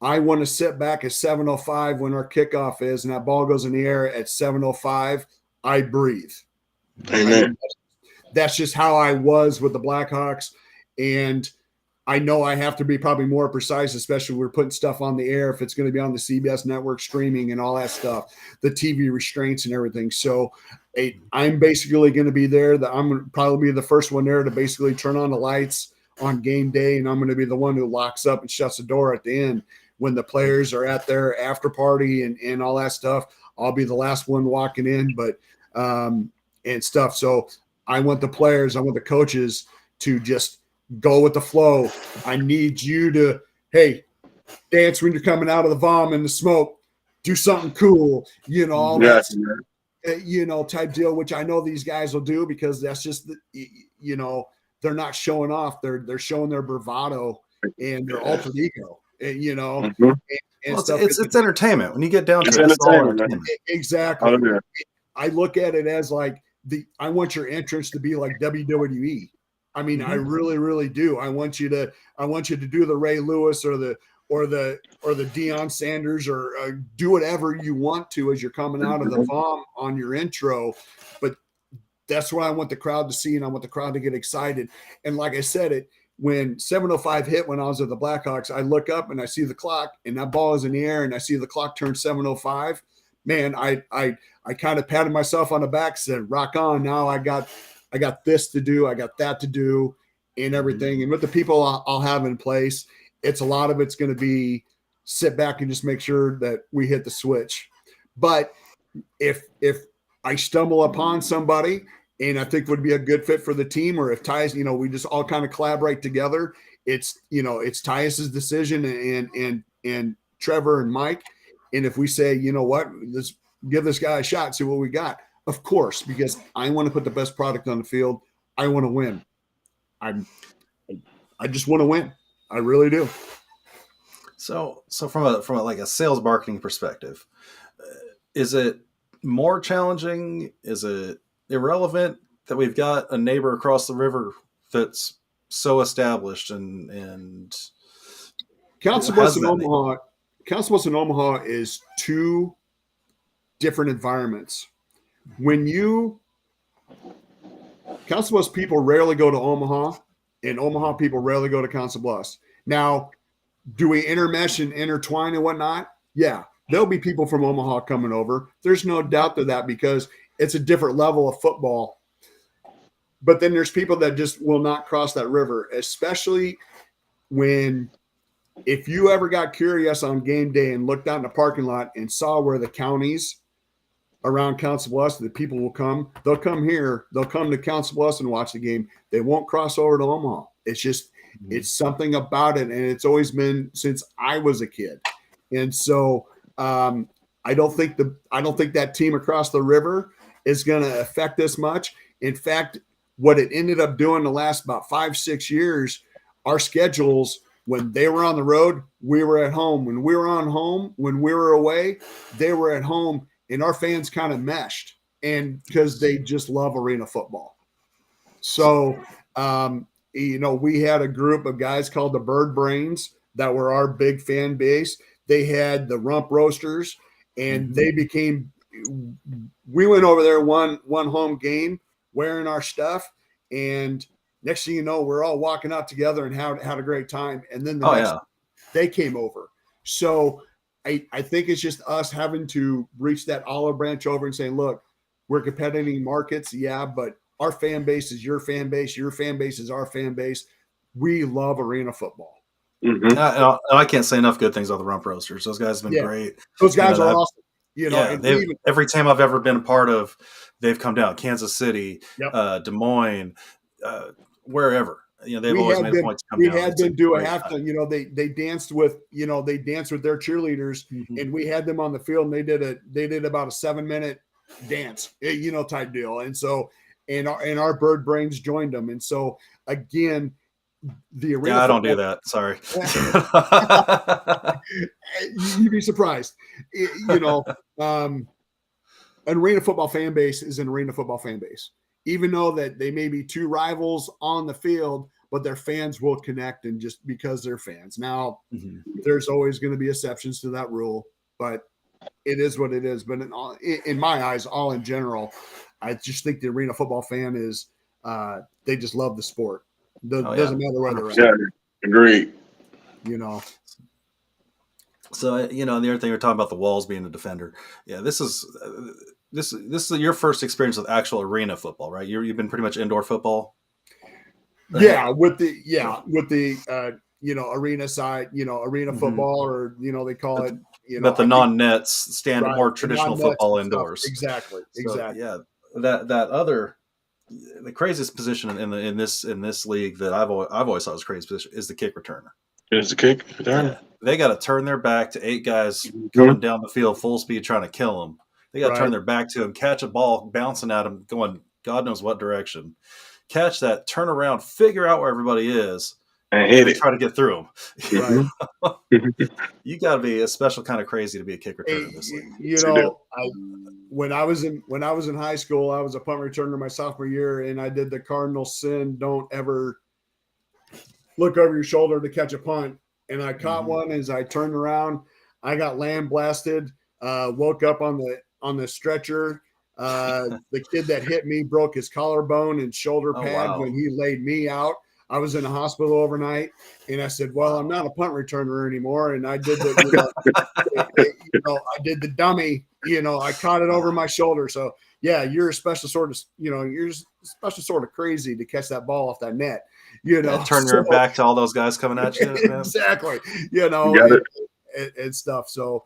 I want to sit back at 7:05 when our kickoff is, and that ball goes in the air at 7:05. I breathe. Amen. That's just how I was with the Blackhawks, and I know I have to be probably more precise, especially when we're putting stuff on the air, if it's going to be on the CBS network streaming and all that stuff, the TV restraints and everything. So I'm basically going to be there. I'm going to probably be the first one there to basically turn on the lights on game day, and I'm going to be the one who locks up and shuts the door at the end. When the players are at their after party and all that stuff, I'll be the last one walking in, but and stuff. So I want the players, I want the coaches to just go with the flow. I need you to, hey, dance when you're coming out of the VOM and the smoke, do something cool, all that, type deal, which I know these guys will do, because that's just, they're not showing off. They're showing their bravado and their alter ego. And stuff. It's entertainment. When you get down to it's it, it's all entertainment. Exactly. Oh, yeah. I look at it as like I want your entrance to be like WWE. I mean, I really, really do. I want you to do the Ray Lewis or the Deion Sanders, or do whatever you want to as you're coming out of the VOM on your intro. But that's what I want the crowd to see, and I want the crowd to get excited. And like I said, when 7:05 hit, when I was at the Blackhawks, I look up and I see the clock, and that ball is in the air, and I see the clock turn 7:05. Man, I kind of patted myself on the back, said, "Rock on!" Now I got this to do, I got that to do, and everything. And with the people I'll have in place, a lot of it's going to be sit back and just make sure that we hit the switch. But if I stumble upon somebody and I think would be a good fit for the team, or if Tyus, we just all kind of collaborate together, it's Tyus's decision and Trevor and Mike. And if we say, what, let's give this guy a shot, see what we got. Of course, because I want to put the best product on the field. I want to win. I just want to win. I really do. So from a like a sales marketing perspective, is it more challenging? Is it irrelevant that we've got a neighbor across the river that's so established and Council Bluffs in Omaha. Council Bluffs in Omaha is two different environments. Council Bluffs people rarely go to Omaha, and Omaha people rarely go to Council Bluffs. Now, do we intermesh and intertwine and whatnot? Yeah, there'll be people from Omaha coming over. There's no doubt to that because it's a different level of football. But then there's people that just will not cross that river, especially if you ever got curious on game day and looked out in the parking lot and saw where the counties around Council Bluffs, the people will come. They'll come here. They'll come to Council Bluffs and watch the game. They won't cross over to Omaha. It's just it's something about it, and it's always been since I was a kid. And so I don't think that team across the river is going to affect us much. In fact, what it ended up doing the last about 5-6 years, our schedules, when they were on the road, we were at home. When we were away, they were at home, and our fans kind of meshed, and because they just love arena football. So, we had a group of guys called the Bird Brains that were our big fan base. They had the Rump Roasters, and we went over there one home game wearing our stuff, and next thing you know, we're all walking out together and had a great time. And then they came over. So I think it's just us having to reach that olive branch over and saying, look, we're competing markets. Yeah, but our fan base is your fan base. Your fan base is our fan base. We love arena football. Mm-hmm. I can't say enough good things about the Rump Roasters. Those guys have been great. Those guys are awesome. Every team I've ever been a part of, they've come down. Kansas City, Des Moines, wherever. They've always made a point to come down. We had them do a halftime. They danced with their cheerleaders, and we had them on the field, and they did about a 7-minute dance, type deal. And so, and our Bird Brains joined them. And so again, the arena. I don't do that. Sorry. You'd be surprised. An arena football fan base is an arena football fan base. Even though that they may be two rivals on the field, but their fans will connect, and just because they're fans. Now, there's always going to be exceptions to that rule, but it is what it is. But in my eyes, all in general, I just think the arena football fan is they just love the sport. Doesn't matter where they're at. Yeah, agreed. So the other thing we're talking about, the Walls being a defender. Yeah, this is your first experience with actual arena football, right? You've been pretty much indoor football. Yeah, with the arena side, arena football, or they call it but the non-nets standard, more traditional football indoors. Exactly. Yeah, the craziest position in this league that I've always thought was crazy position is the kick returner. Is the kick returner? Yeah. They got to turn their back to 8 guys coming down the field full speed trying to kill them. They got to turn their back to him, catch a ball bouncing at them, going God knows what direction. Catch that, turn around, figure out where everybody is, and hit it. Try to get through them. Right. You got to be a special kind of crazy to be a kick returner in this league. When I was in high school, I was a punt returner my sophomore year, and I did the cardinal sin: don't ever look over your shoulder to catch a punt. And I caught one as I turned around. I got land blasted. Woke up on the stretcher. The kid that hit me broke his collarbone and shoulder pad when he laid me out. I was in the hospital overnight, and I said, "Well, I'm not a punt returner anymore." And I did I did the dummy. I caught it over my shoulder. So yeah, you're a special sort of crazy to catch that ball off that net. Turn your back to all those guys coming at you. Exactly. And stuff. So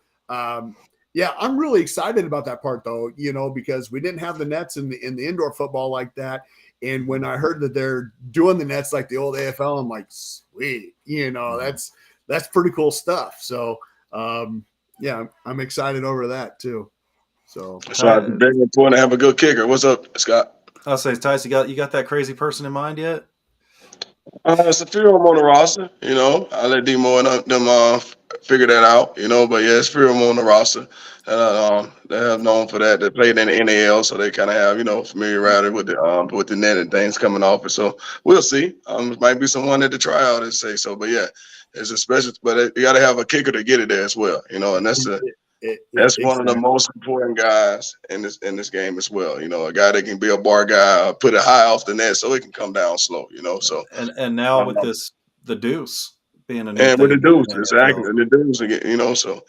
yeah, I'm really excited about that part though, because we didn't have the nets in the indoor football like that. And when I heard that they're doing the nets like the old AFL, I'm like, sweet, that's pretty cool stuff. So yeah, I'm excited over that too. So it's very important to have a good kicker. What's up, Scott? I'll say, Tyus, you got that crazy person in mind yet? It's a few of them on the roster. I let D-Mo and them figure that out. But yeah, it's a few of them on the roster. They have known for that. They played in the NAL, so they kind of have familiarity with the net and things coming off it. So we'll see. Might be someone at the tryout and say so. But yeah, it's especially, but you got to have a kicker to get it there as well, you know, and that's one of the Exactly. most important guys in this game as well. You know, a guy that can be a bar guy, put it high off the net so it can come down slow. You know, so And now with the deuce being a new and with thing the in the dudes, exactly, NFL. and the dudes again. You know, so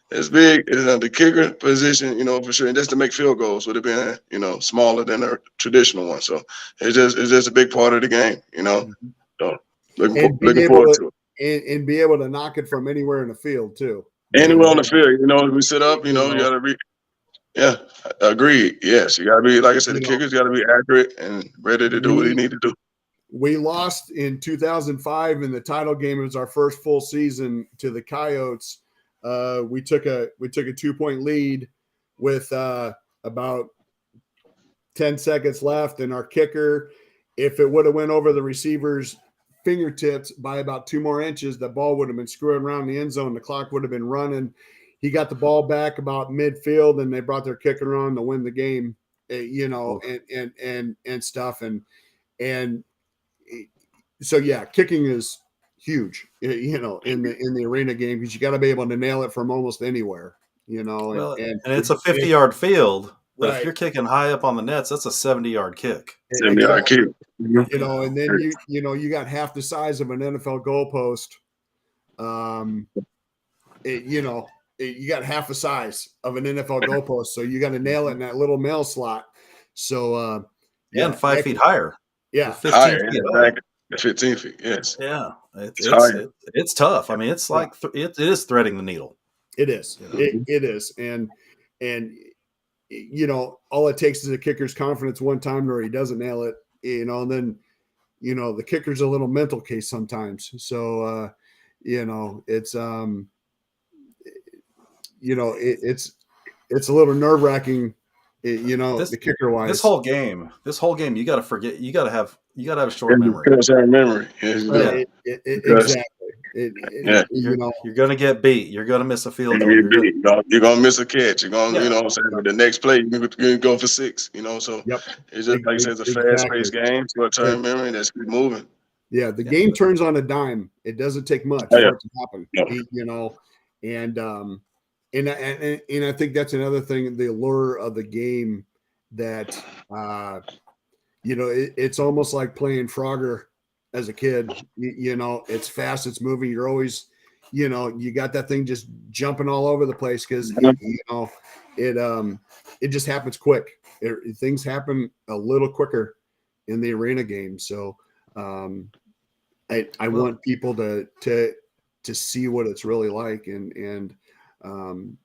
it's big. It's the kicker position. You know, for sure, and just to make field goals would have been smaller than a traditional one. So it's just a big part of the game. You know, Mhm. so And be looking able forward to to it. and be able to knock it from anywhere in the field too. Anywhere on the field, you know, we sit up. You know, you got to be. Yeah, agreed. Yes, you got to be, like I said, the kicker's got to be accurate and ready to do what he need to do. We lost in 2005 in the title game. It was our first full season to the Coyotes. We took a 2-point lead with about 10 seconds left, and our kicker, if it would have went over the receiver's fingertips by about 2 more inches, the ball would have been screwing around the end zone. The clock would have been running. He got the ball back about midfield, and they brought their kicker on to win the game. And stuff, and so yeah, kicking is huge, in the arena game, because you got to be able to nail it from almost anywhere, Well, and it's a 50-yard field, but if right. you're kicking high up on the nets, that's a 70-yard kick. 70-yard kick. And then you got half the size of an NFL goalpost. You got half the size of an NFL goalpost, so you got to nail it in that little mail slot. So and 5 feet higher. Yeah, 15 higher, feet. exactly. 15 feet. Yes. Yeah, it's tough. I mean, it's like it is threading the needle. It is. It is, and all it takes is a kicker's confidence one time where he doesn't nail it, and then the kicker's a little mental case sometimes. So it's it's a little nerve wracking. The kicker wise, this whole game, you got to forget. You got to have a short memory. Yeah. Exactly. You're going to get beat. You're going to miss a field goal. You're going to miss a catch. You're going, you know what I'm saying? But the next play, you're going to go for 6, So it's just like I said, it's a fast-paced game. Short-term memory. Let's keep moving. Yeah, the game turns on a dime. It doesn't take much for it to happen, and I think that's another thing, the allure of the game, that it's almost like playing Frogger as a kid. It's fast, it's moving. You're always, you got that thing just jumping all over the place because it just happens quick. Things happen a little quicker in the arena game. So I want people to see what it's really like, and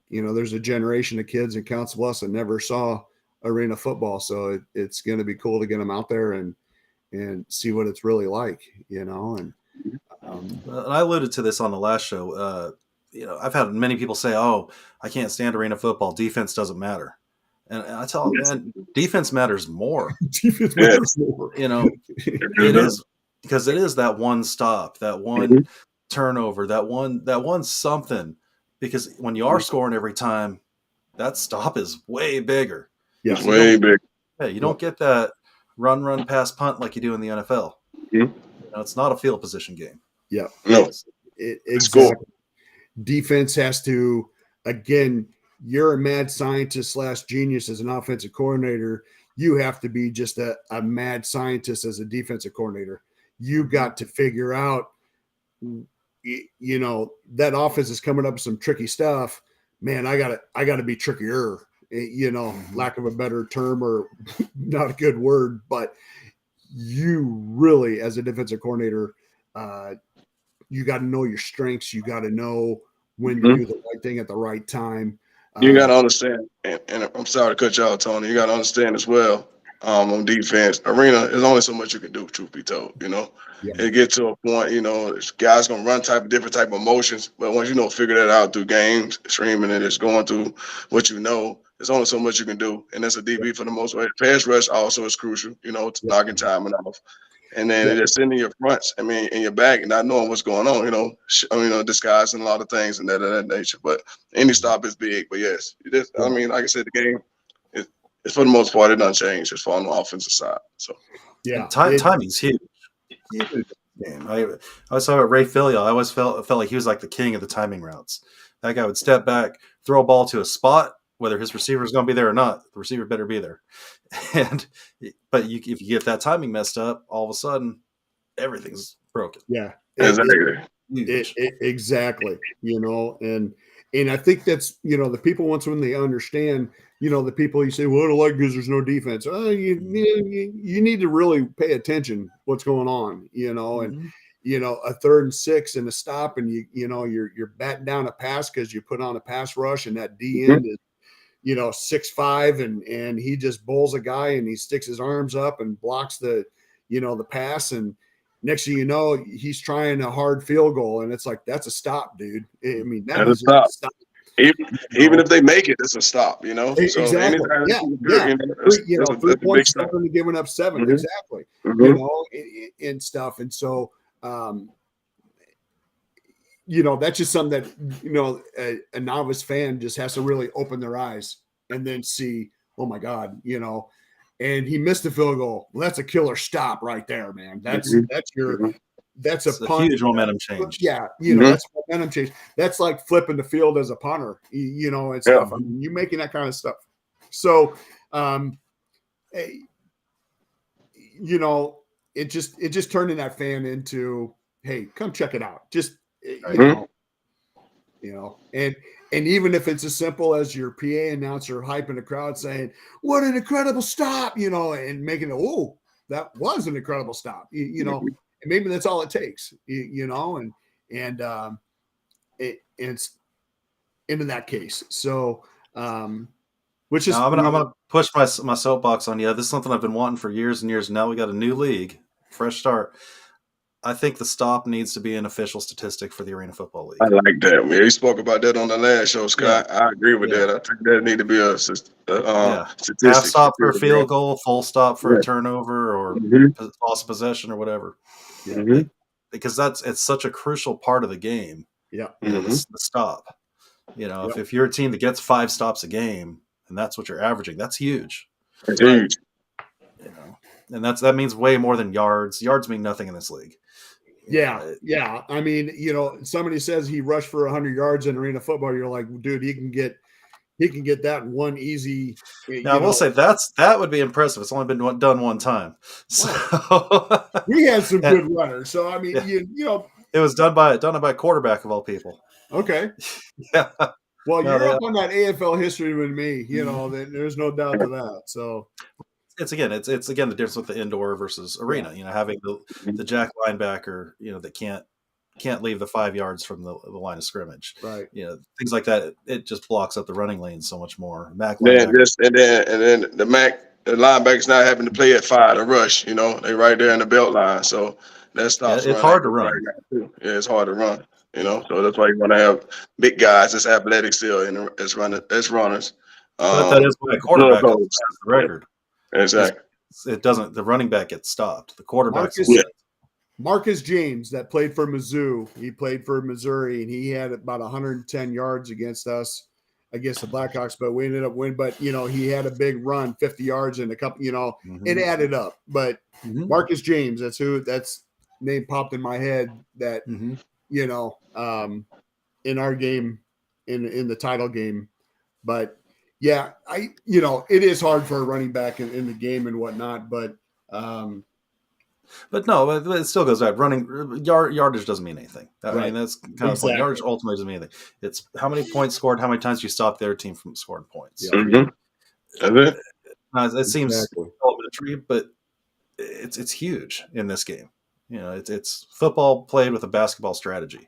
there's a generation of kids in Council Bluffs that never saw arena football, so it's going to be cool to get them out there and see what it's really like, and I alluded to this on the last show. I've had many people say, "Oh, I can't stand arena football. Defense doesn't matter," and I tell them, "Man, defense matters more." Defense matters more. It is, because it is that one stop, that one turnover, that one something. Because when you are scoring every time, that stop is way bigger. Yeah, way bigger. Yeah, you don't get that run, pass, punt like you do in the NFL. It's not a field position game. Yeah, no, exactly. Defense has to, again, you're a mad scientist / genius as an offensive coordinator. You have to be just a mad scientist as a defensive coordinator. You got to figure out, that offense is coming up with some tricky stuff. Man, I gotta be trickier, lack of a better term or not a good word, but you really, as a defensive coordinator, you got to know your strengths. You got to know when to do the right thing at the right time. You got to understand, and I'm sorry to cut you out, Tony. You got to understand as well, on defense, arena, there's only so much you can do, truth be told, It gets to a point, guys going to run different type of motions, but once figure that out through games, streaming and just going through what there's only so much you can do, and that's a DB for the most part. Pass rush also is crucial, to knocking timing off. And then just sending your fronts, in your back and not knowing what's going on, disguising a lot of things and that nature. But any stop is big. But yes, like I said, the game, it's for the most part, it doesn't change. It's for on the offensive side. So timing's huge. game. I always saw Ray Filio. I always felt like he was like the king of the timing routes. That guy would step back, throw a ball to a spot, whether his receiver is going to be there or not. The receiver better be there. But if you get that timing messed up, all of a sudden everything's broken. Yeah, Exactly. exactly. And I think that's the people once when they understand. The people you say, well, I don't like because there's no defense. You need to really pay attention what's going on, and a 3rd and 6 and a stop, and you're batting down a pass because you put on a pass rush, and that D end is 6'5", and he just bowls a guy, and he sticks his arms up and blocks the pass, and next thing you know, he's trying a hard field goal, and it's like, that's a stop, dude. I mean, that is a stop. Even if they make it, it's a stop, So exactly. Yeah. 3 points stopping and giving up 7. Mm-hmm. Exactly. And stuff. And so, that's just something that, a novice fan just has to really open their eyes and then see, oh my God, and he missed the field goal. Well, that's a killer stop right there, man. That's a huge momentum change. Yeah. That's a momentum change. That's like flipping the field as a punter, and stuff. I mean, you making that kind of stuff. So, it just turning that fan into, hey, come check it out. Just, and even if it's as simple as your PA announcer hyping the crowd saying, what an incredible stop, and making it, oh, that was an incredible stop, and maybe that's all it takes, and it's into that case. So, which is, now, I'm gonna push my soapbox on you. This is something I've been wanting for years and years. Now we got a new league, fresh start. I think the stop needs to be an official statistic for the Arena Football League. I like that. We spoke about that on the last show, Scott. Yeah. I agree with that. I think that need to be a statistic. Half stop for a field goal, full stop for a turnover, or loss of possession, or whatever. Yeah, because it's such a crucial part of the game. Yeah, the stop. If you're a team that gets 5 stops a game, and that's what you're averaging, that's huge. It's huge. And that means way more than yards. Yards mean nothing in this league. Yeah. I mean, somebody says he rushed for 100 yards in Arena Football. You're like, dude, he can get that in one easy. Now, I will say that would be impressive. It's only been done one time. So we had some good runners. So I mean, it was done by a quarterback of all people. Okay. Yeah. Well, you're up on that AFL history with me. There's no doubt to that. So. It's again the difference with the indoor versus arena. Having the jack linebacker, that can't leave the 5 yards from the line of scrimmage. Right. Things like that. It just blocks up the running lane so much more. And then the linebackers not having to play at 5 to rush. They right there in the belt line, so that stops. It's hard to run. Right, it's hard to run. So that's why you want to have big guys that's athletic still as runners. But that is why a quarterback has the record. Exactly. It doesn't. The running back gets stopped. The quarterback. Marcus James, that played for Mizzou. He played for Missouri, and he had about 110 yards against us, against the Blackhawks. But we ended up winning. But he had a big run, 50 yards, and a couple. It added up. But Marcus James, that's name popped in my head. That in our game, in the title game, but. Yeah, it is hard for a running back in the game and whatnot, but no, it still goes back. Running yardage doesn't mean anything. I mean, that's kind of like yardage ultimately doesn't mean anything. It's how many points scored, how many times you stop their team from scoring points. Yeah. It seems elementary, but it's huge in this game. It's football played with a basketball strategy.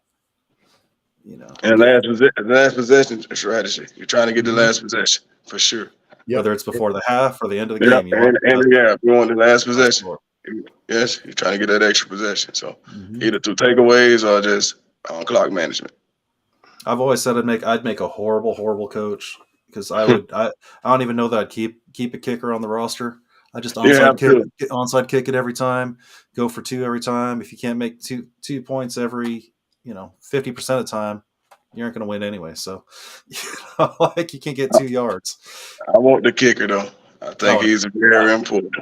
And last possession strategy. You're trying to get the last possession for sure. Yep. Whether it's before the half or the end of the game. You want the last possession. Yes, you're trying to get that extra possession. So either through takeaways or just clock management. I've always said I'd make a horrible coach because I don't even know that I'd keep a kicker on the roster. I just onside kick it every time, go for 2 every time. If you can't make two points every 50% of the time, you aren't going to win anyway. So, you can't get 2 yards. I want the kicker though. I think he's very important.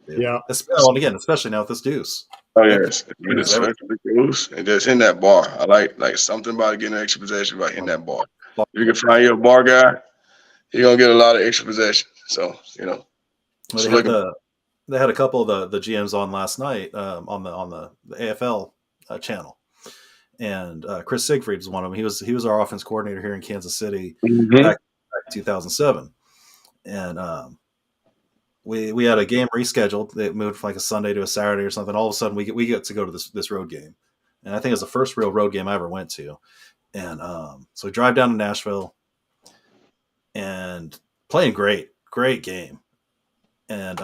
Yeah. Especially now with this deuce. Oh That yes, changes everything. especially loose and just hitting that bar. I like something about getting an extra possession by hitting that bar. If you can find your bar guy, you're gonna get a lot of extra possession. So Well, just looking. they had a couple of the GMs on last night on the AFL channel, and Chris Siegfried was one of them. He was our offense coordinator here in Kansas City Mm-hmm. back in 2007, and we had a game rescheduled. It moved from like a Sunday to a Saturday or something. All of a sudden, we get to go to this road game, and I think it was the first real road game I ever went to. And so we drive down to Nashville, and playing great game. And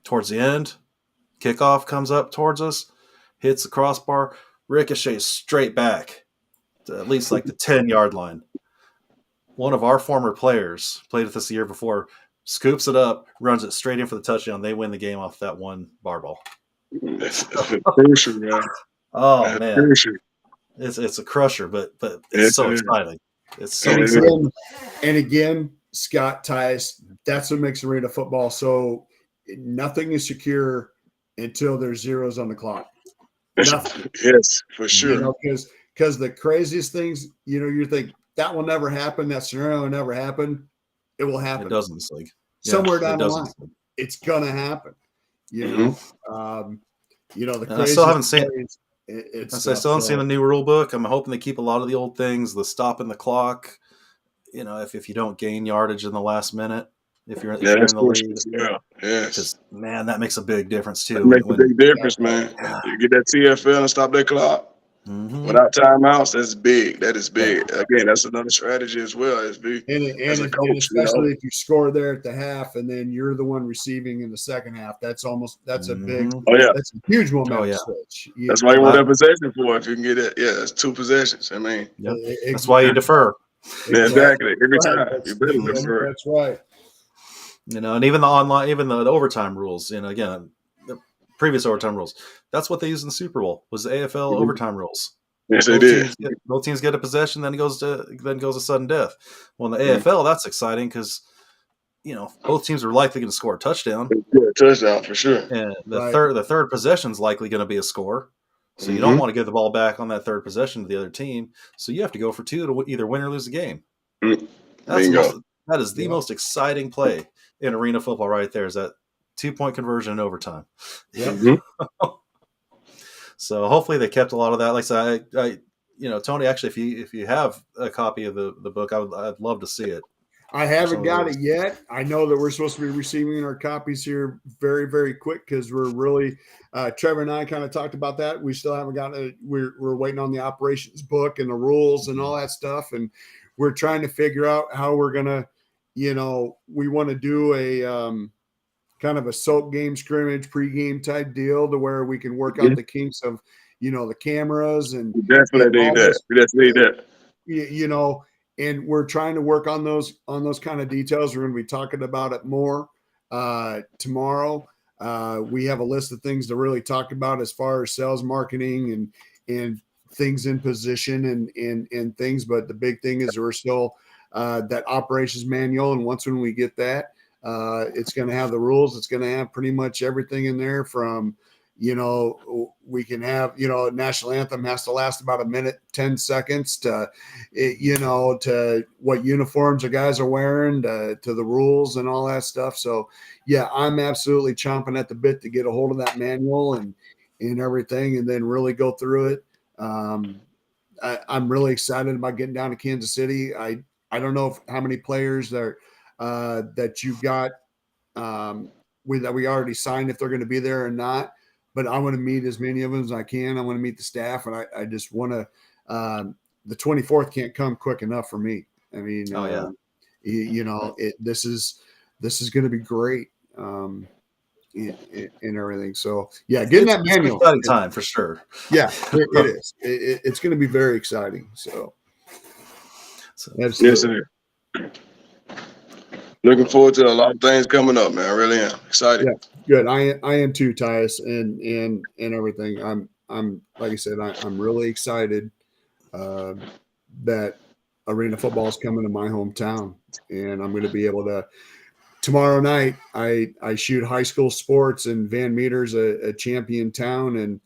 towards the end, kickoff comes up towards us, hits the crossbar, ricochets straight back to at least like the 10-yard line. One of our former players played with us the year before, scoops it up, runs it straight in for the touchdown. They win the game off that one bar ball. That's crucial, man. Oh That's man, crucial. it's a crusher, but it's Yes, so it is. exciting. It's so And exciting. again, Scott, Tyus, that's what makes arena football so nothing is secure until there's zeros on the clock. Nothing. Yes, for sure. Because the craziest things, you think that will never happen, that scenario will never happen. It will happen. It does in this league. Somewhere down the does line. It's gonna happen. Mhm. The I still haven't seen. I I still haven't seen the new rule book. I'm hoping they keep a lot of the old things, the stopping the clock. If you don't gain yardage in the last minute, if you're in the lead, Yeah, yes. because man, that makes a big difference too. That makes a big difference, man. You get that TFL and stop that clock without timeouts. That's big. That is big. Again, that's another strategy as well. As a coach, especially if you score there at the half and then you're the one receiving in the second half, that's a big. Oh yeah, that's a huge momentum switch. That's why you want that possession for. If you can get it, that's 2 possessions. I mean, that's why you defer. Yeah, exactly. Every time you better defer. That's right. And even the overtime rules. Again, the previous overtime rules. That's what they used in the Super Bowl was the AFL overtime rules. Yes, they did. Both teams get a possession, then goes to sudden death. Well, in the AFL, that's exciting because both teams are likely going to score a touchdown. Yeah, touchdown for sure. And the third possession is likely going to be a score. So you don't want to give the ball back on that third possession to the other team. So you have to go for 2 to either win or lose the game. That is the most exciting play in arena football right there, is that 2-point conversion in overtime. Yeah. So hopefully they kept a lot of that. Like I said, Tony, actually, if you have a copy of the book, I'd love to see it. I haven't got it yet. I know that we're supposed to be receiving our copies here very, very quick because we're really Trevor and I kind of talked about that. We still haven't gotten it. We're waiting on the operations book and the rules and all that stuff, and we're trying to figure out how we're gonna, we want to do a kind of a soak game scrimmage pregame type deal to where we can work out the kinks of the cameras and definitely need that. We definitely need that. And we're trying to work on those kind of details. We're going to be talking about it more tomorrow. We have a list of things to really talk about as far as sales, marketing, and things in position and things. But the big thing is we're still that operations manual. And when we get that, it's going to have the rules. It's going to have pretty much everything in there from, we can have, national anthem has to last about 1 minute, 10 seconds to what uniforms the guys are wearing, to the rules and all that stuff. So yeah, I'm absolutely chomping at the bit to get a hold of that manual and everything, and then really go through it. I'm really excited about getting down to Kansas City. I don't know how many players that you got that we already signed, if they're going to be there or not. But I want to meet as many of them as I can. I want to meet the staff, and I just want to. The 24th can't come quick enough for me. I mean, this is going to be great, and everything. So yeah, getting that manual, exciting time for sure. Yeah, it is. It's going to be very exciting. So yes, it is. Looking forward to a lot of things coming up, man. I really am excited. Yeah, good. I am too, Tyus, and everything. I'm like I said, I'm really excited that arena football is coming to my hometown, and I'm going to be able tomorrow night I shoot high school sports, and Van Meter's a champion town, and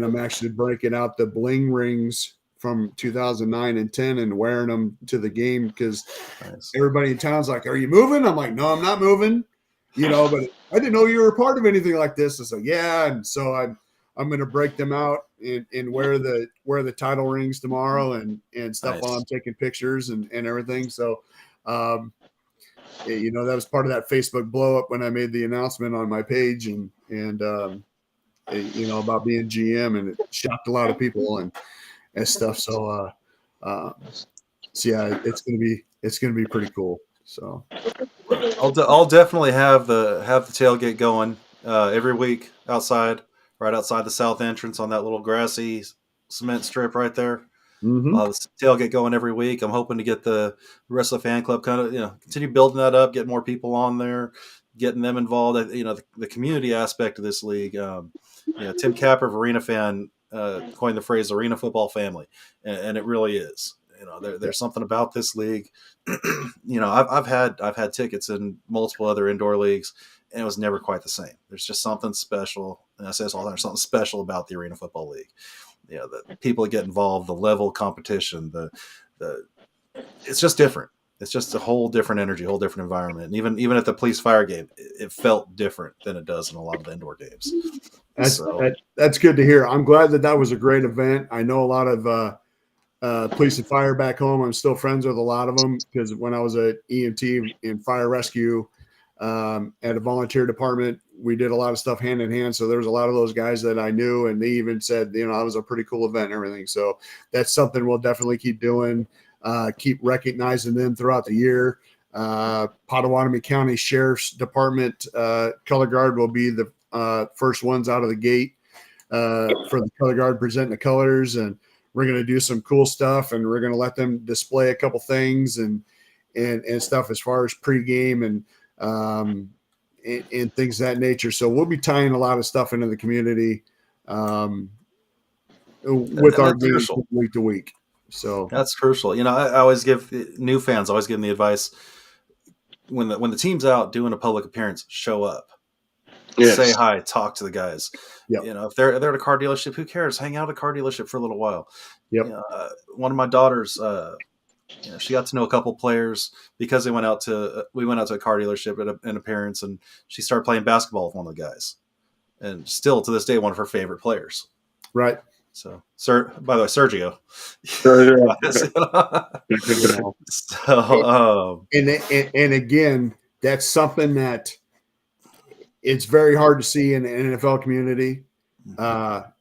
I'm actually breaking out the bling rings from 2009 and 10 and wearing them to the game because Nice. everybody in town's like, "Are you moving?" I'm like, "No, I'm not moving." But I didn't know you were a part of anything like this. It's like, yeah, and so I'm going to break them out and wear the title rings tomorrow and stuff while Nice. I'm taking pictures and everything. So, that was part of that Facebook blow up when I made the announcement on my page and about being GM, and it shocked a lot of people and stuff. So, yeah, it's gonna be pretty cool. So I'll definitely have the tailgate going every week right outside the south entrance on that little grassy cement strip right there. mm-hmm. I'll have the tailgate going every week. I'm hoping to get the rest of the fan club kind of continue building that up, get more people on there, getting them involved. The community aspect of this league. Tim Capper of Arena Fan coined the phrase "Arena Football Family," and it really is. There's something about this league. I've had tickets in multiple other indoor leagues, and it was never quite the same. There's just something special, and I say this all the time. There's something special about the Arena Football League. The people that get involved, the level of competition, it's just different. It's just a whole different energy, a whole different environment. And even at the police fire game, it felt different than it does in a lot of the indoor games. That's good to hear. I'm glad that was a great event. I know a lot of police and fire back home. I'm still friends with a lot of them because when I was at EMT in fire rescue at a volunteer department, we did a lot of stuff hand in hand. So there was a lot of those guys that I knew, and they even said, that was a pretty cool event and everything. So that's something we'll definitely keep doing, keep recognizing them throughout the year. Potawatomi County Sheriff's Department color guard will be the first ones out of the gate for the color guard presenting the colors, and we're going to do some cool stuff, and we're going to let them display a couple things and stuff as far as pregame and things of that nature. So we'll be tying a lot of stuff into the community with our games week to week. So that's crucial. I always give new fans, them the advice when the team's out doing a public appearance, show up. Yes. Say hi, talk to the guys. Yep. If they're at a car dealership, who cares? Hang out at a car dealership for a little while. Yep. One of my daughters, she got to know a couple players because we went out to a car dealership at an appearance, and she started playing basketball with one of the guys, and still to this day one of her favorite players. Right. So, by the way, Sergio. And again, that's something that it's very hard to see in the NFL community,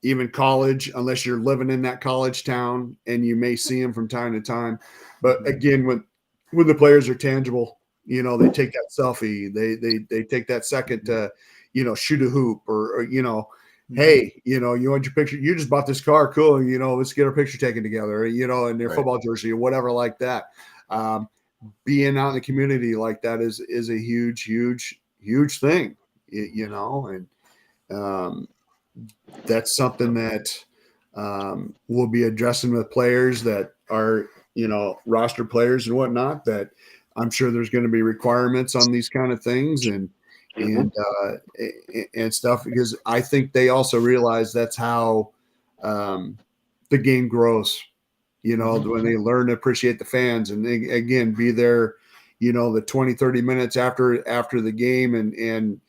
even college, unless you're living in that college town, and you may see them from time to time. But again, when the players are tangible, they take that selfie, they take that second to, shoot a hoop or hey, you want your picture? You just bought this car, cool. Let's get our picture taken together. In their football jersey or whatever like that. Being out in the community like that is a huge, huge, huge thing. And that's something that we'll be addressing with players that are, roster players and whatnot, that I'm sure there's going to be requirements on these kind of things and stuff, because I think they also realize that's how the game grows, when they learn to appreciate the fans and they, again, be there, the 20, 30 minutes after the game and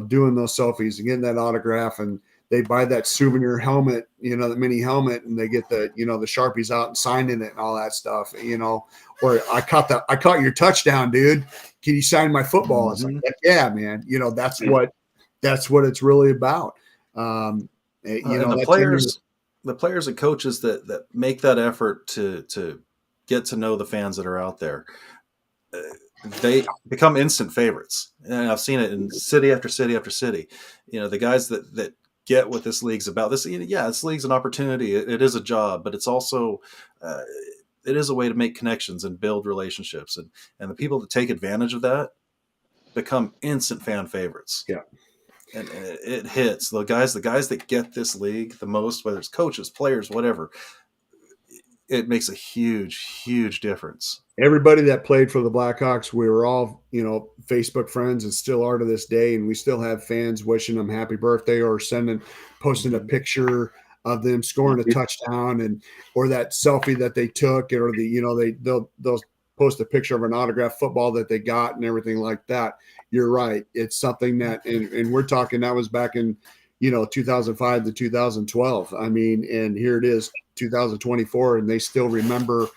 doing those selfies and getting that autograph, and they buy that souvenir helmet, the mini helmet, and they get the, the Sharpies out and signing it and all that stuff, or I caught your touchdown, dude. Can you sign my football? It's like, yeah, man, that's what it's really about. The players and coaches that make that effort to get to know the fans that are out there, they become instant favorites. And I've seen it in city after city after city. The guys that get what this league's about. This league's an opportunity. It is a job, but it's also it is a way to make connections and build relationships. And the people that take advantage of that become instant fan favorites. Yeah. And it hits the guys that get this league the most, whether it's coaches, players, whatever. it makes a huge difference. Everybody that played for the Blackhawks, we were all, Facebook friends and still are to this day. And we still have fans wishing them happy birthday or posting a picture of them scoring a touchdown or that selfie that they took, or they'll post a picture of an autographed football that they got and everything like that. You're right. It's something that, and we're talking, that was back in, 2005 to 2012. I mean, and here it is, 2024, and they still remember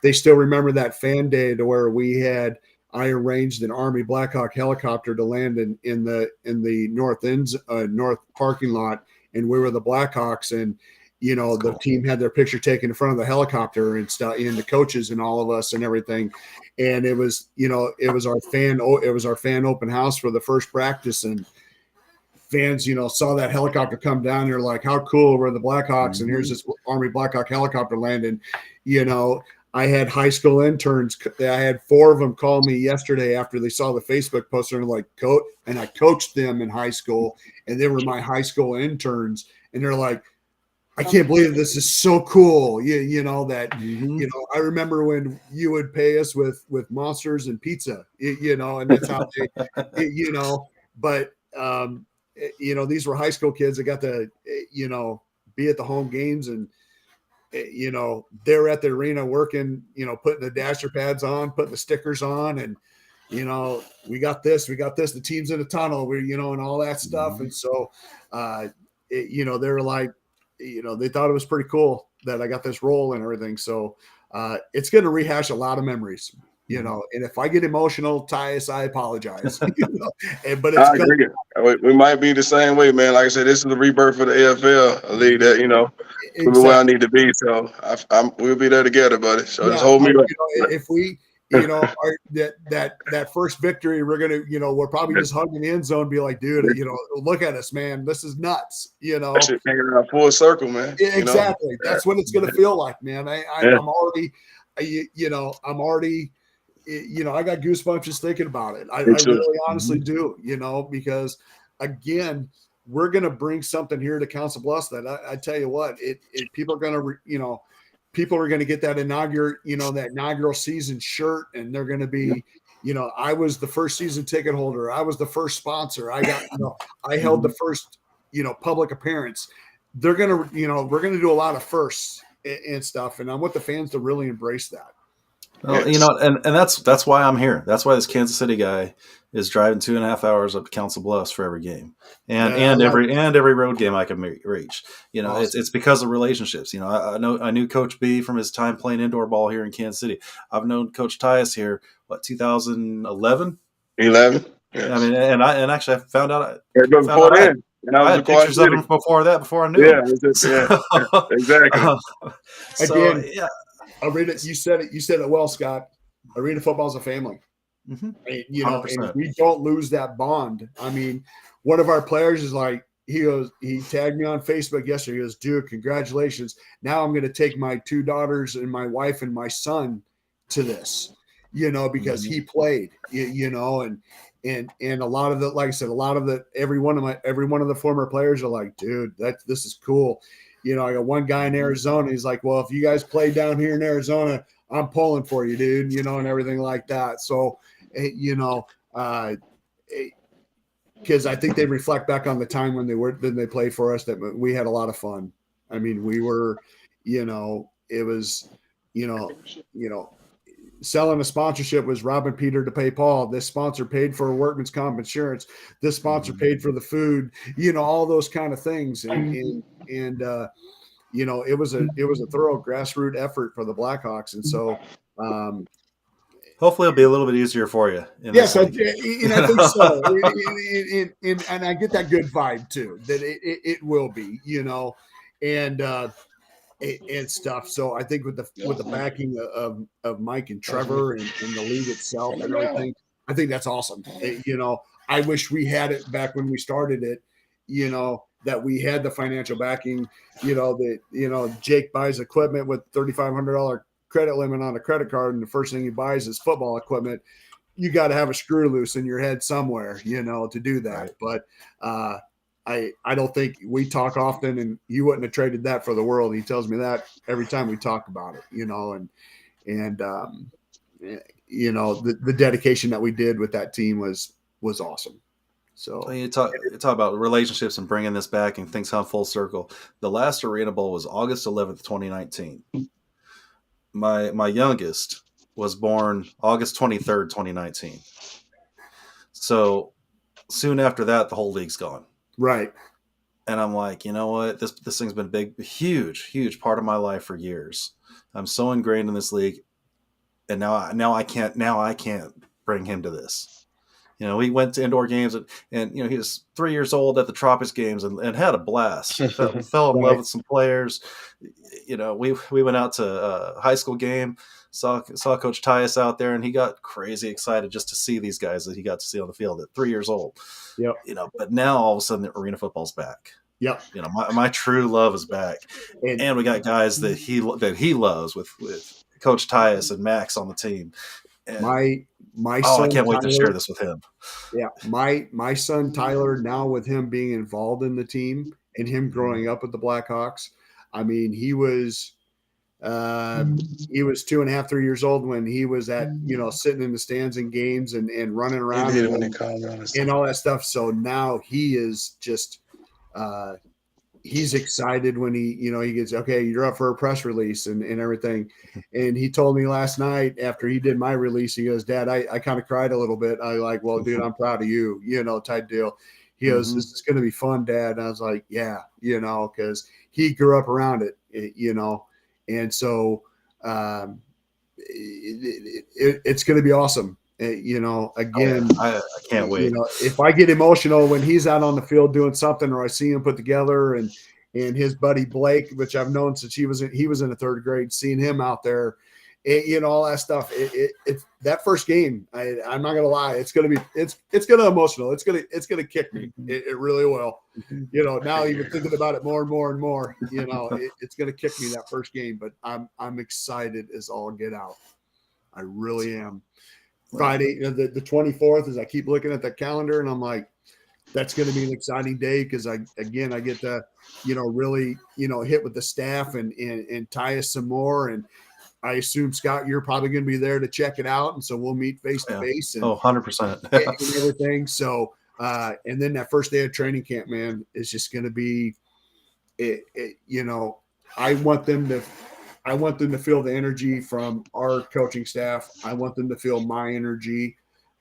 that fan day to where I arranged an Army Blackhawk helicopter to land in the north parking lot, and we were the Blackhawks, and the team had their picture taken in front of the helicopter and stuff, and the coaches and all of us and everything. And it was our fan open house for the first practice, and fans, saw that helicopter come down. They're like, how cool, we're the Blackhawks, and here's this Army Blackhawk helicopter landing. I had high school interns. I had 4 of them call me yesterday after they saw the Facebook post, and like, coach, and I coached them in high school, and they were my high school interns, and they're like, I can't believe this is so cool. I remember when you would pay us with monsters and pizza, and that's how but these were high school kids that got to, be at the home games, and, they're at the arena working, putting the dasher pads on, putting the stickers on, and, we got this, the team's in the tunnel, and all that stuff. And so, they were like, they thought it was pretty cool that I got this role and everything. So it's going to rehash a lot of memories, and if I get emotional, Tyus, I apologize. But it's I agree. We might be the same way, man. Like I said, this is the rebirth of the AFL, a league that, we're where I need to be. So we'll be there together, buddy. So just hold me up. If we, that first victory, we're gonna, we're probably just hugging the end zone and be like, dude, look at us, man, this is nuts. That should take it out full circle, man. Exactly. That's what it's gonna feel like, man. I'm already, I got goosebumps just thinking about it. I really honestly do, because again, we're going to bring something here to Council Bluffs that I tell you what, people are going to, people are going to get that inaugural season shirt, and they're going to be, I was the first season ticket holder. I was the first sponsor. I got, I held the first, public appearance. They're going to, we're going to do a lot of firsts and stuff. And I want the fans to really embrace that. Well, and that's why I'm here. That's why this Kansas City guy is driving 2.5 hours up to Council Bluffs for every game, and every road game I can reach. Awesome. It's because of relationships. I knew Coach B from his time playing indoor ball here in Kansas City. I've known Coach Tyus here, 2011? 11. Yes. I mean, and actually I found out before then. I had pictures of him before that, before I knew him. Exactly. Again, yeah. Arena, you said it well, Scott. Arena football is a family. Mm-hmm. And we don't lose that bond. I mean, one of our players is like, he tagged me on Facebook yesterday. He goes, dude, congratulations. Now I'm going to take my 2 daughters and my wife and my son to this, because he played, and a lot of the, like I said, every one of the former players are like, dude, this is cool. I got one guy in Arizona. He's like, well, if you guys play down here in Arizona, I'm pulling for you, dude, and everything like that. So, because I think they reflect back on the time when they played for us, that we had a lot of fun. I mean, we were, it was, selling a sponsorship was robbing Peter to pay Paul. This sponsor paid for workman's comp insurance. This sponsor paid for the food, all those kind of things. And it was a thorough grassroots effort for the Blackhawks. And so, hopefully it'll be a little bit easier for you. Yes, I think so. And I get that good vibe too, that it will be, and stuff. So I think with the backing of Mike and Trevor and the league itself and everything, I think that's awesome. I wish we had it back when we started it, that we had the financial backing, Jake buys equipment with $3,500 credit limit on a credit card, and the first thing he buys is football equipment. You got to have a screw loose in your head somewhere, to do that. Right. But I don't think we talk often, and you wouldn't have traded that for the world. He tells me that every time we talk about it, and the dedication that we did with that team was awesome. So You talk about relationships and bringing this back and things come full circle. The last Arena Bowl was August 11th, 2019. My youngest was born August 23rd, 2019. So soon after that, the whole league's gone. right. And I'm like, you know what? This thing's been huge part of my life for years. I'm so ingrained in this league, and now I can't bring him to this. We went to indoor games, and he was 3 years old at the Tropics games and had a blast. Fell in love with some players. We went out to a high school game, saw Coach Tyus out there, and he got crazy excited just to see these guys that he got to see on the field at 3 years old. Yep. But now all of a sudden the arena football's back. Yep. My true love is back, and we got guys that he loves with Coach Tyus and Max on the team. And my son, I can't wait Tyler, to share this with him. Yeah, my son Tyler, now with him being involved in the team and him growing up with the Blackhawks, I mean, he was 2.5, 3 years old when he was at sitting in the stands in games and running around and all that stuff. So now he is just he's excited when he gets, okay, you're up for a press release and everything. And he told me last night after he did my release, he goes, Dad, I kind of cried a little bit. I like, well, dude, I'm proud of you, type deal. He goes, this is going to be fun, Dad. And I was like, yeah, because he grew up around it, and so it's going to be awesome. Again, I can't wait. If I get emotional when he's out on the field doing something, or I see him put together, and his buddy Blake, which I've known since he was in the third grade, seeing him out there, all that stuff. It's that first game. I'm not gonna lie, it's gonna emotional. It's gonna kick me. It really will. Now even thinking about it more and more and more, it's gonna kick me that first game. But I'm excited as all get out. I really am. Friday, the 24th, as I keep looking at the calendar, and I'm like, that's going to be an exciting day because I get to, really, hit with the staff and tie us some more. And I assume, Scott, you're probably going to be there to check it out. And so we'll meet face to face and 100% and everything. So, and then that first day of training camp, man, is just going to be, I want them to feel the energy from our coaching staff. I want them to feel my energy,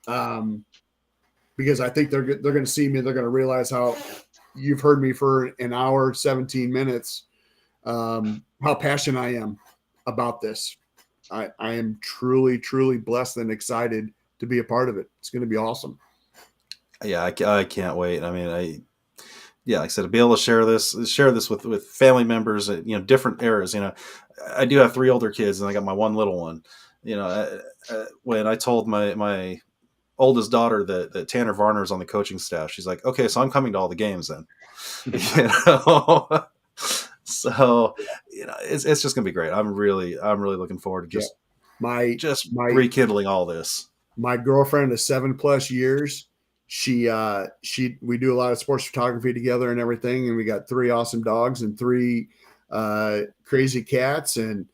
because I think they're going to see me. They're going to realize how you've heard me for an hour, 17 minutes, how passionate I am about this. I am truly, truly blessed and excited to be a part of it. It's going to be awesome. Yeah, I can't wait. I mean, like I said, to be able to share this with family members at, different eras. I do have 3 older kids and I got my one little one. When I told my oldest daughter that Tanner Varner is on the coaching staff, she's like, okay, so I'm coming to all the games then. So, it's just gonna be great. I'm really looking forward to just rekindling all this. My girlfriend of 7+ years, we do a lot of sports photography together and everything, and we got 3 awesome dogs and 3 crazy cats, and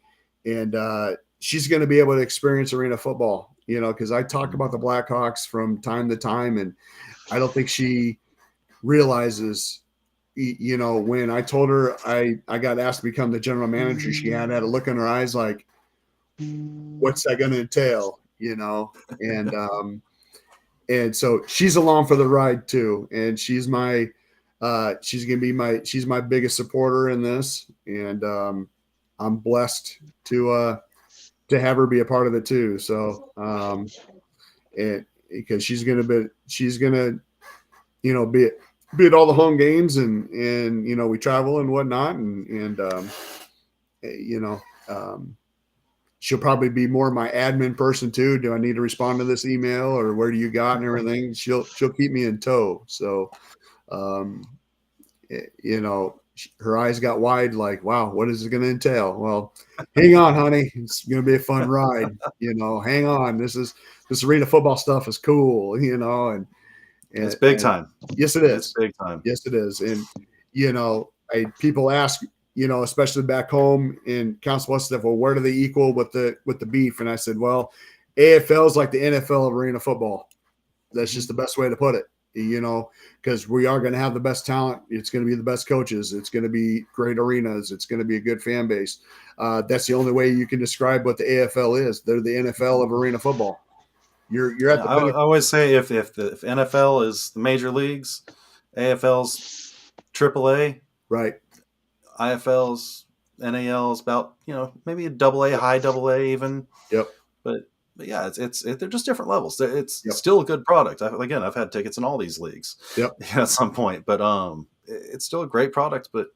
she's going to be able to experience arena football, because I talk about the Blackhawks from time to time, and I don't think she realizes, when I told her I got asked to become the general manager, she had a look in her eyes like, what's that going to entail, and so she's along for the ride too, and she's my biggest supporter in this, and I'm blessed to have her be a part of it too. So, and because she's gonna be at all the home games, and we travel and whatnot, and she'll probably be more my admin person too. Do I need to respond to this email, or where do you got and everything? She'll keep me in tow. So, her eyes got wide, like, wow, what is it going to entail? Well, hang on, honey. It's going to be a fun ride. Hang on. This arena football stuff is cool, and It's big time. Yes, it is. It's big time. Yes, it is. And, people ask, especially back home in Council Bluffs stuff, well, where do they equal with the beef? And I said, well, AFL is like the NFL of arena football. That's just the best way to put it, because we are going to have the best talent. It's going to be the best coaches. It's going to be great arenas. It's going to be a good fan base. That's the only way you can describe what the AFL is. They're the NFL of arena football. You're at the. I always say if NFL is the major leagues, AFL's AAA, right? IFL's NAL is about maybe a AA, high AA even. Yep. But yeah, they're just different levels. It's still a good product. I've had tickets in all these leagues. Yep. At some point, but it's still a great product. But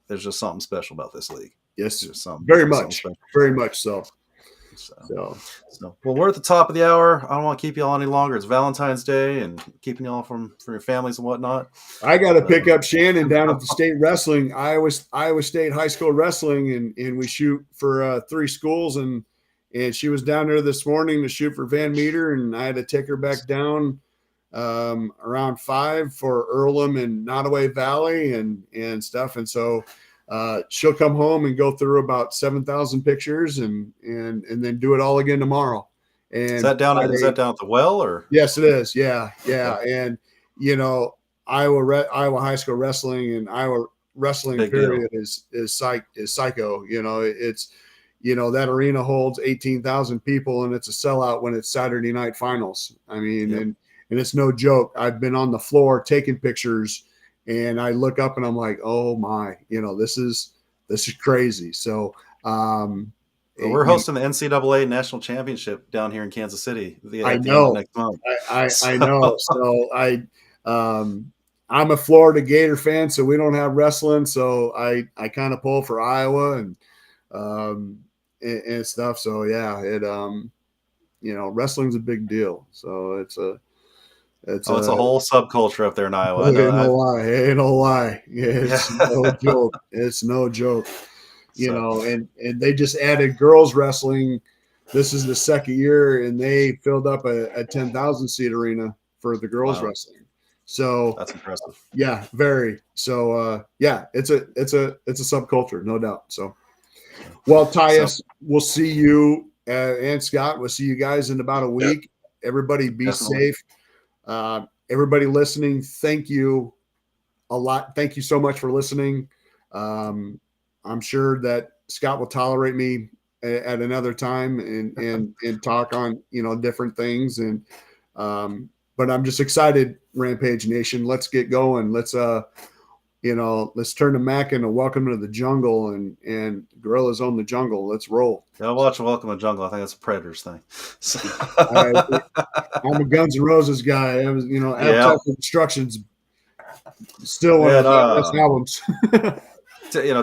there's just something special about this league. Yes, very much so. So, well, we're at the top of the hour. I don't want to keep you all any longer. It's Valentine's Day and keeping you all from your families and whatnot. I got to pick up Shannon down at the state wrestling, Iowa State High School Wrestling, and we shoot for 3 schools, and she was down there this morning to shoot for Van Meter, and I had to take her back down around 5 for Earlham and Nottoway Valley and stuff, and so. She'll come home and go through about 7,000 pictures and then do it all again tomorrow. And is that down at the well or? Yes, it is. Yeah. And Iowa High School Wrestling and Iowa wrestling Big period is psycho. It's that arena holds 18,000 people and it's a sellout when it's Saturday night finals. I mean, and it's no joke. I've been on the floor taking pictures. And I look up and I'm like, oh my, this is crazy. So we're hosting the NCAA National Championship down here in Kansas City. I know. Next month. I know. So I'm a Florida Gator fan, so we don't have wrestling. So I kind of pull for Iowa and stuff. So yeah, wrestling's a big deal. So it's a whole subculture up there in Iowa. Ain't no lie. It's no joke. It's no joke. And they just added girls wrestling. This is the second year, and they filled up a 10,000 seat arena for the girls wrestling. So that's impressive. Yeah, very. So it's a subculture, no doubt. So, well, Tyus, we'll see you and Scott. We'll see you guys in about a week. Everybody be safe. Everybody listening, thank you a lot. Thank you so much for listening. I'm sure that Scott will tolerate me at another time and talk on, different things. And, but I'm just excited, Rampage Nation. Let's get going. Let's turn the Mac into Welcome to the Jungle and Gorillas Own the Jungle. Let's roll. I'll watch Welcome to the Jungle. I think that's a Predators thing. So. I'm a Guns N' Roses guy. I was, Instructions still one of the best albums.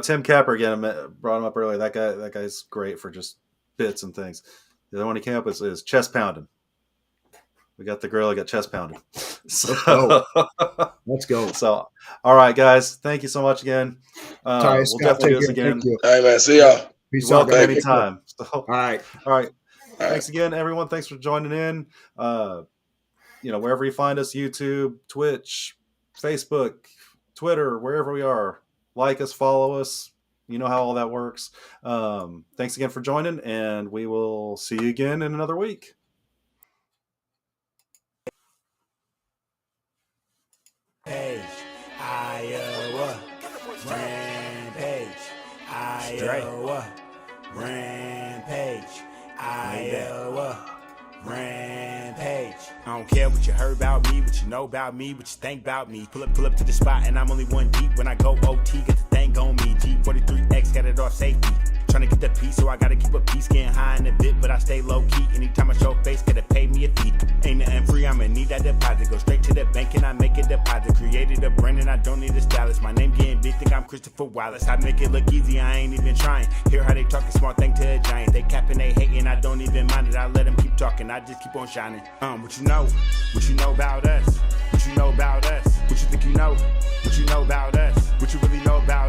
Tim Capper again brought him up earlier. That guy's great for just bits and things. The other one he came up with is chest pounding. We got the girl that got chest pounded. So, let's go. So, all right, guys. Thank you so much again. We'll definitely do this again. All right, man. See y'all. Peace Welcome out. anytime. So, all right. Thanks again, everyone. Thanks for joining in. Wherever you find us, YouTube, Twitch, Facebook, Twitter, wherever we are, like us, follow us. You know how all that works. Thanks again for joining, and we will see you again in another week. Iowa, Rampage, Iowa, Rampage, Iowa, Rampage. I don't care what you heard about me, what you know about me, what you think about me. Pull up to the spot and I'm only one deep. When I go OT, get the thing on me. G43X got it off safety. Trying to get the piece, so I gotta keep a piece, getting high in the bit, but I stay low key. Anytime I show face, gotta pay me a fee. Ain't nothing free, I'ma need that deposit. Go straight to the bank and I make a deposit. Created a brand and I don't need a stylist. My name getting big, think I'm Christopher Wallace. I make it look easy, I ain't even trying. Hear how they talking, small thing to a giant. They capping, they hating, I don't even mind it. I let them keep talking, I just keep on shining. What you know about us? What you know about us? What you think you know? What you know about us? What you really know about us?